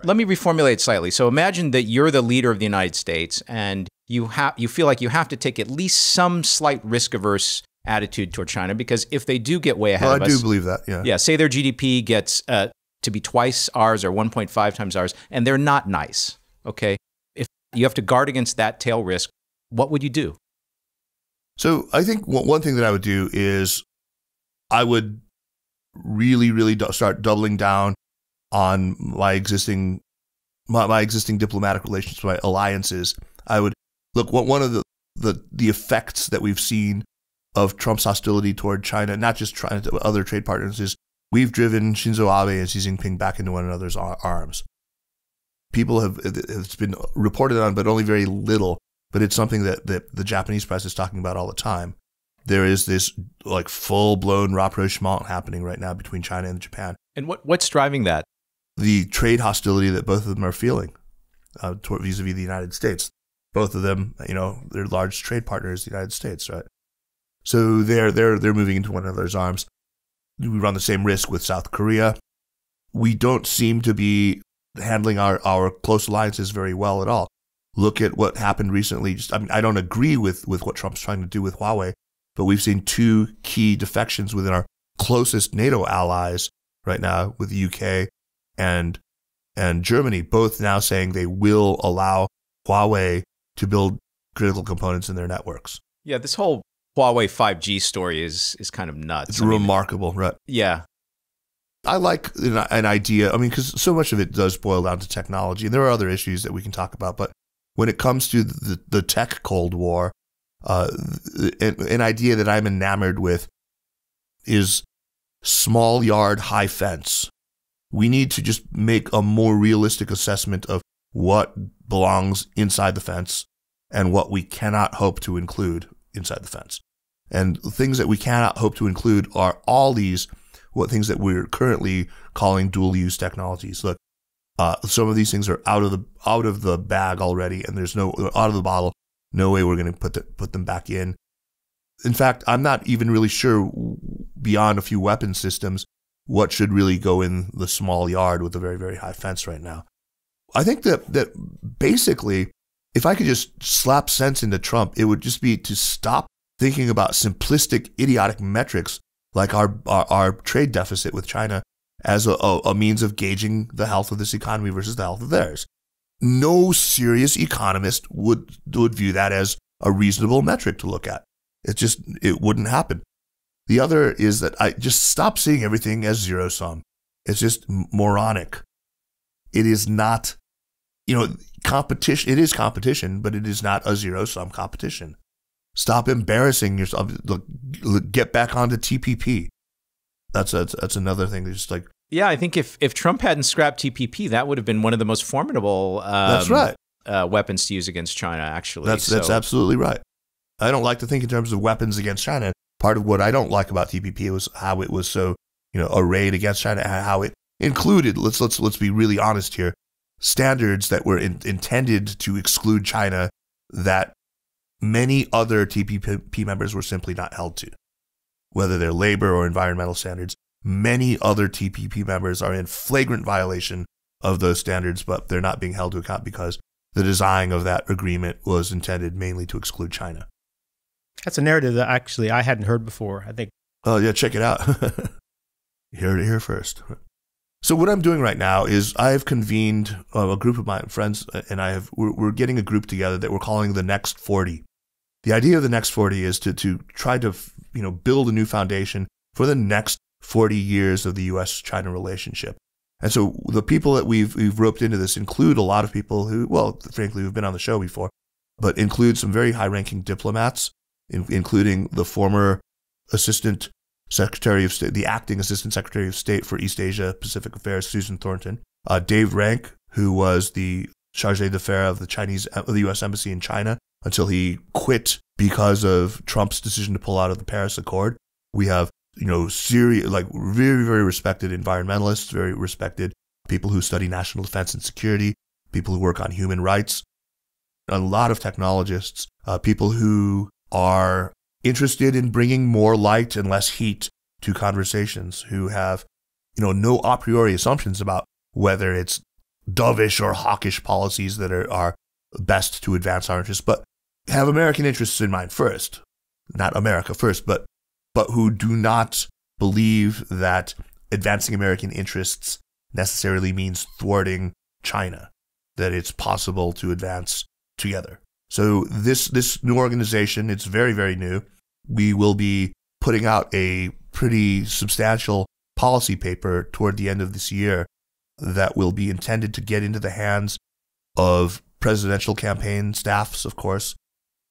[SPEAKER 1] Let me reformulate slightly. So imagine that you're the leader of the United States and you feel like you have to take at least some slight risk-averse attitude toward China, because if they do get way ahead of us...
[SPEAKER 2] I do believe that, yeah.
[SPEAKER 1] Yeah, say their GDP gets to be twice ours or 1.5 times ours, and they're not nice, okay? If you have to guard against that tail risk, what would you do?
[SPEAKER 2] So I think one thing that I would do is I would really, really start doubling down on my existing diplomatic relations, my alliances. I would look, one of the effects that we've seen of Trump's hostility toward China, not just China, but other trade partners, is we've driven Shinzo Abe and Xi Jinping back into one another's arms. It's been reported on, but only very little. But it's something that the Japanese press is talking about all the time. There is this like full-blown rapprochement happening right now between China and Japan.
[SPEAKER 1] And what's driving that?
[SPEAKER 2] The trade hostility that both of them are feeling vis-a-vis the United States. Both of them, they're large trade partners, the United States, right? So they're moving into one another's arms. We run the same risk with South Korea. We don't seem to be handling our close alliances very well at all. Look at what happened recently. I don't agree with what Trump's trying to do with Huawei, but we've seen two key defections within our closest NATO allies right now, with the UK and Germany, both now saying they will allow Huawei to build critical components in their networks.
[SPEAKER 1] Yeah, this whole Huawei 5G story is kind of nuts.
[SPEAKER 2] It's remarkable, right?
[SPEAKER 1] Yeah.
[SPEAKER 2] I like an idea, because so much of it does boil down to technology, and there are other issues that we can talk about, but when it comes to the tech Cold War, an idea that I'm enamored with is small yard, high fence. We need to just make a more realistic assessment of what belongs inside the fence and what we cannot hope to include inside the fence. And things that we cannot hope to include are all these things that we're currently calling dual-use technologies. Look, some of these things are out of the bag already, and there's out of the bottle. No way we're going to put them back in. In fact, I'm not even really sure, beyond a few weapon systems, what should really go in the small yard with a very, very high fence right now. I think that basically, if I could just slap sense into Trump, it would just be to stop thinking about simplistic, idiotic metrics like our trade deficit with China as a means of gauging the health of this economy versus the health of theirs. No serious economist would view that as a reasonable metric to look at. It wouldn't happen. The other is that I just stop seeing everything as zero sum. It's just moronic. It is not, competition. It is competition, but it is not a zero sum competition. Stop embarrassing yourself. Look, get back onto TPP. That's another thing. Just like,
[SPEAKER 1] yeah, I think if Trump hadn't scrapped TPP, that would have been one of the most formidable
[SPEAKER 2] that's right.
[SPEAKER 1] Weapons to use against China, actually.
[SPEAKER 2] That's absolutely right. I don't like to think in terms of weapons against China. Part of what I don't like about TPP was how it was so, arrayed against China, and how it included, let's be really honest here, standards that were intended to exclude China that many other TPP members were simply not held to. Whether they're labor or environmental standards, many other TPP members are in flagrant violation of those standards, but they're not being held to account because the design of that agreement was intended mainly to exclude China.
[SPEAKER 3] That's a narrative that actually I hadn't heard before, I think.
[SPEAKER 2] Oh, yeah, check it out. Hear it here first. So what I'm doing right now is I've convened a group of my friends, and we're getting a group together that we're calling the Next 40. The idea of the Next 40 is to try to build a new foundation for the next 40 years of the U.S.-China relationship. And so the people that we've roped into this include a lot of people who, well, frankly, who've been on the show before, but include some very high-ranking diplomats, including the former Assistant Secretary of State, the acting Assistant Secretary of State for East Asia Pacific Affairs, Susan Thornton, Dave Rank, who was the chargé d'affaires of the U.S. Embassy in China until he quit because of Trump's decision to pull out of the Paris Accord. We have serious, very, very respected environmentalists, very respected people who study national defense and security, people who work on human rights, a lot of technologists, people who are interested in bringing more light and less heat to conversations, who have, no a priori assumptions about whether it's dovish or hawkish policies that are best to advance our interests, but have American interests in mind first. Not America first, but who do not believe that advancing American interests necessarily means thwarting China, that it's possible to advance together. So this new organization, it's very, very new. We will be putting out a pretty substantial policy paper toward the end of this year that will be intended to get into the hands of presidential campaign staffs, of course,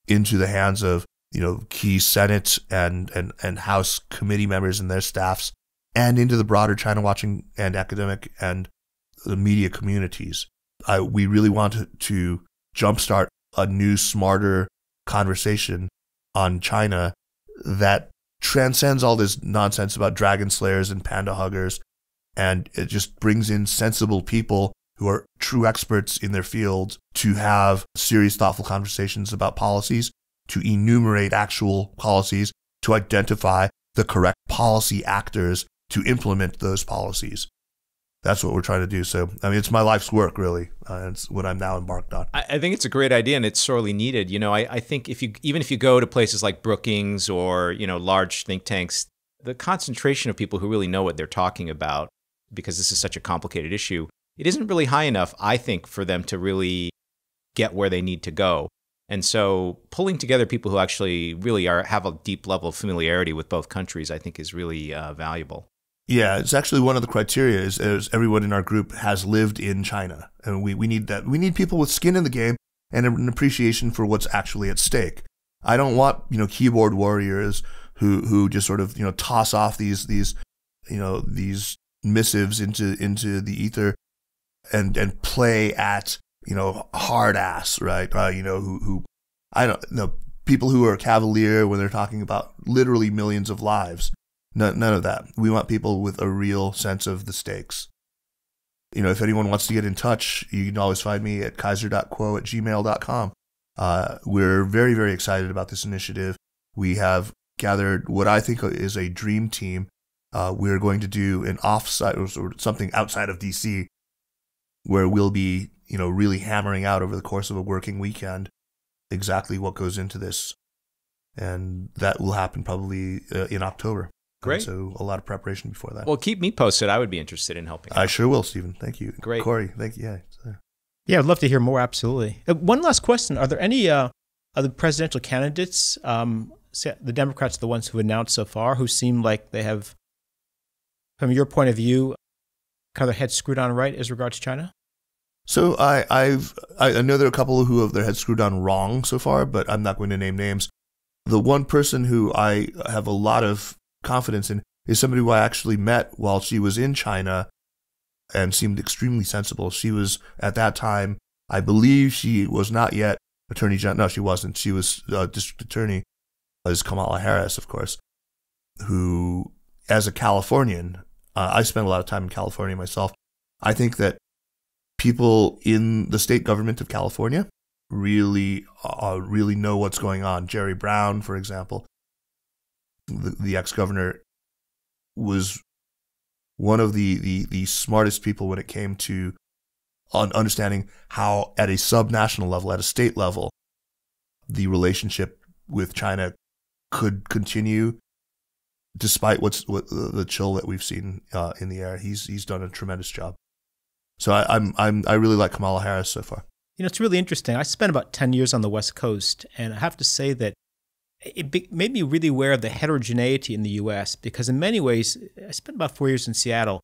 [SPEAKER 2] into the hands of key Senate and House committee members and their staffs, and into the broader China watching and academic and the media communities. We really want to jumpstart a new, smarter conversation on China that transcends all this nonsense about dragon slayers and panda huggers, and it just brings in sensible people who are true experts in their field to have serious, thoughtful conversations about policies, to enumerate actual policies, to identify the correct policy actors to implement those policies. That's what we're trying to do. So, it's my life's work, really. It's what I'm now embarked on.
[SPEAKER 1] I think it's a great idea, and it's sorely needed. I think even if you go to places like Brookings or, large think tanks, the concentration of people who really know what they're talking about, because this is such a complicated issue, it isn't really high enough, I think, for them to really get where they need to go. And so pulling together people who actually really have a deep level of familiarity with both countries, I think, is really valuable.
[SPEAKER 2] Yeah, it's actually one of the criteria is everyone in our group has lived in China. And we need that. We need people with skin in the game and an appreciation for what's actually at stake. I don't want, keyboard warriors who just sort of, toss off these missives into the ether and play at, hard ass, right? Who I don't know, people who are cavalier when they're talking about literally millions of lives. None of that. We want people with a real sense of the stakes. If anyone wants to get in touch, you can always find me at kaiser.kuo@gmail.com. We're very, very excited about this initiative. We have gathered what I think is a dream team. We're going to do an offsite or something outside of DC where we'll be, really hammering out over the course of a working weekend exactly what goes into this. And that will happen probably in October.
[SPEAKER 1] Great.
[SPEAKER 2] So a lot of preparation before that.
[SPEAKER 1] Well, keep me posted. I would be interested in helping.
[SPEAKER 2] I sure will, Stephen. Thank you.
[SPEAKER 1] Great.
[SPEAKER 2] Corey, thank you.
[SPEAKER 3] Yeah, I'd love to hear more. Absolutely. One last question. Are there any of the presidential candidates, the Democrats are the ones who announced so far, who seem like they have, from your point of view, kind of their heads screwed on right as regards China?
[SPEAKER 2] So I know there are a couple who have their heads screwed on wrong so far, but I'm not going to name names. The one person who I have a lot of confidence in is somebody who I actually met while she was in China and seemed extremely sensible. She was, at that time, I believe she was not yet Attorney General. No, she wasn't. She was District Attorney, as Kamala Harris, of course, who, as a Californian, I spent a lot of time in California myself. I think that people in the state government of California really know what's going on. Jerry Brown, for example, the ex-governor, was one of the smartest people when it came to on understanding how at a subnational level, at a state level, the relationship with China could continue despite what the chill that we've seen in the air. He's done a tremendous job. So I really like Kamala Harris so far.
[SPEAKER 3] You know, it's really interesting. I spent about 10 years on the West Coast, and I have to say that it made me really aware of the heterogeneity in the U.S. because in many ways, I spent about 4 years in Seattle.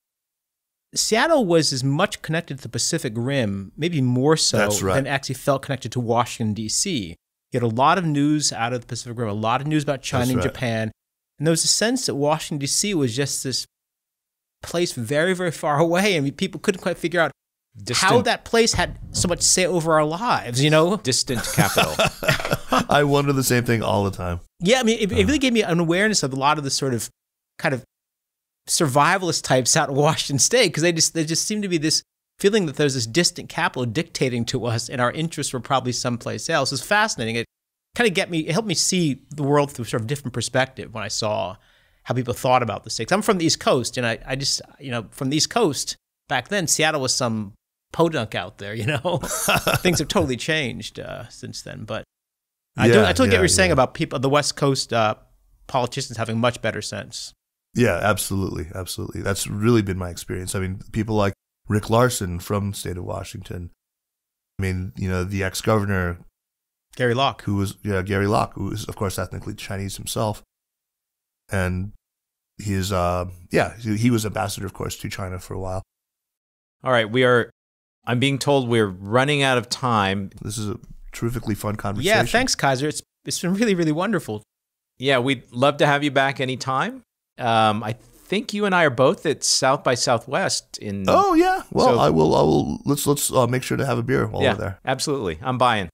[SPEAKER 3] Seattle was as much connected to the Pacific Rim, maybe more so than actually felt connected to Washington, D.C. You had a lot of news out of the Pacific Rim, a lot of news about China and Japan. And there was a sense that Washington, D.C. was just this place very, very far away. I mean, people couldn't quite figure out how that place had so much say over our lives, you know?
[SPEAKER 1] Distant capital.
[SPEAKER 2] I wonder the same thing all the time.
[SPEAKER 3] Yeah, I mean, it really gave me an awareness of a lot of the sort of kind of survivalist types out in Washington State, because they just seem to be this feeling that there's this distant capital dictating to us and our interests were probably someplace else. It's fascinating. It kind of it helped me see the world through sort of different perspective when I saw how people thought about the state. I'm from the East Coast, and I just, you know, from the East Coast, back then, Seattle was some podunk out there, you know? Things have totally changed since then. But I totally get what you're saying about people, the West Coast politicians having much better sense.
[SPEAKER 2] Yeah, absolutely. Absolutely. That's really been my experience. I mean, people like Rick Larson from the state of Washington. I mean, you know, the ex-governor
[SPEAKER 3] Gary Locke,
[SPEAKER 2] who was of course ethnically Chinese himself, and he was ambassador, of course, to China for a while.
[SPEAKER 1] All right, I'm being told we're running out of time.
[SPEAKER 2] This is a terrifically fun conversation.
[SPEAKER 3] Yeah, thanks, Kaiser. It's been really, really wonderful.
[SPEAKER 1] Yeah, we'd love to have you back anytime. I think you and I are both at South by Southwest in.
[SPEAKER 2] Oh yeah, well, so, I will. Let's make sure to have a beer while we're there.
[SPEAKER 1] Absolutely, I'm buying.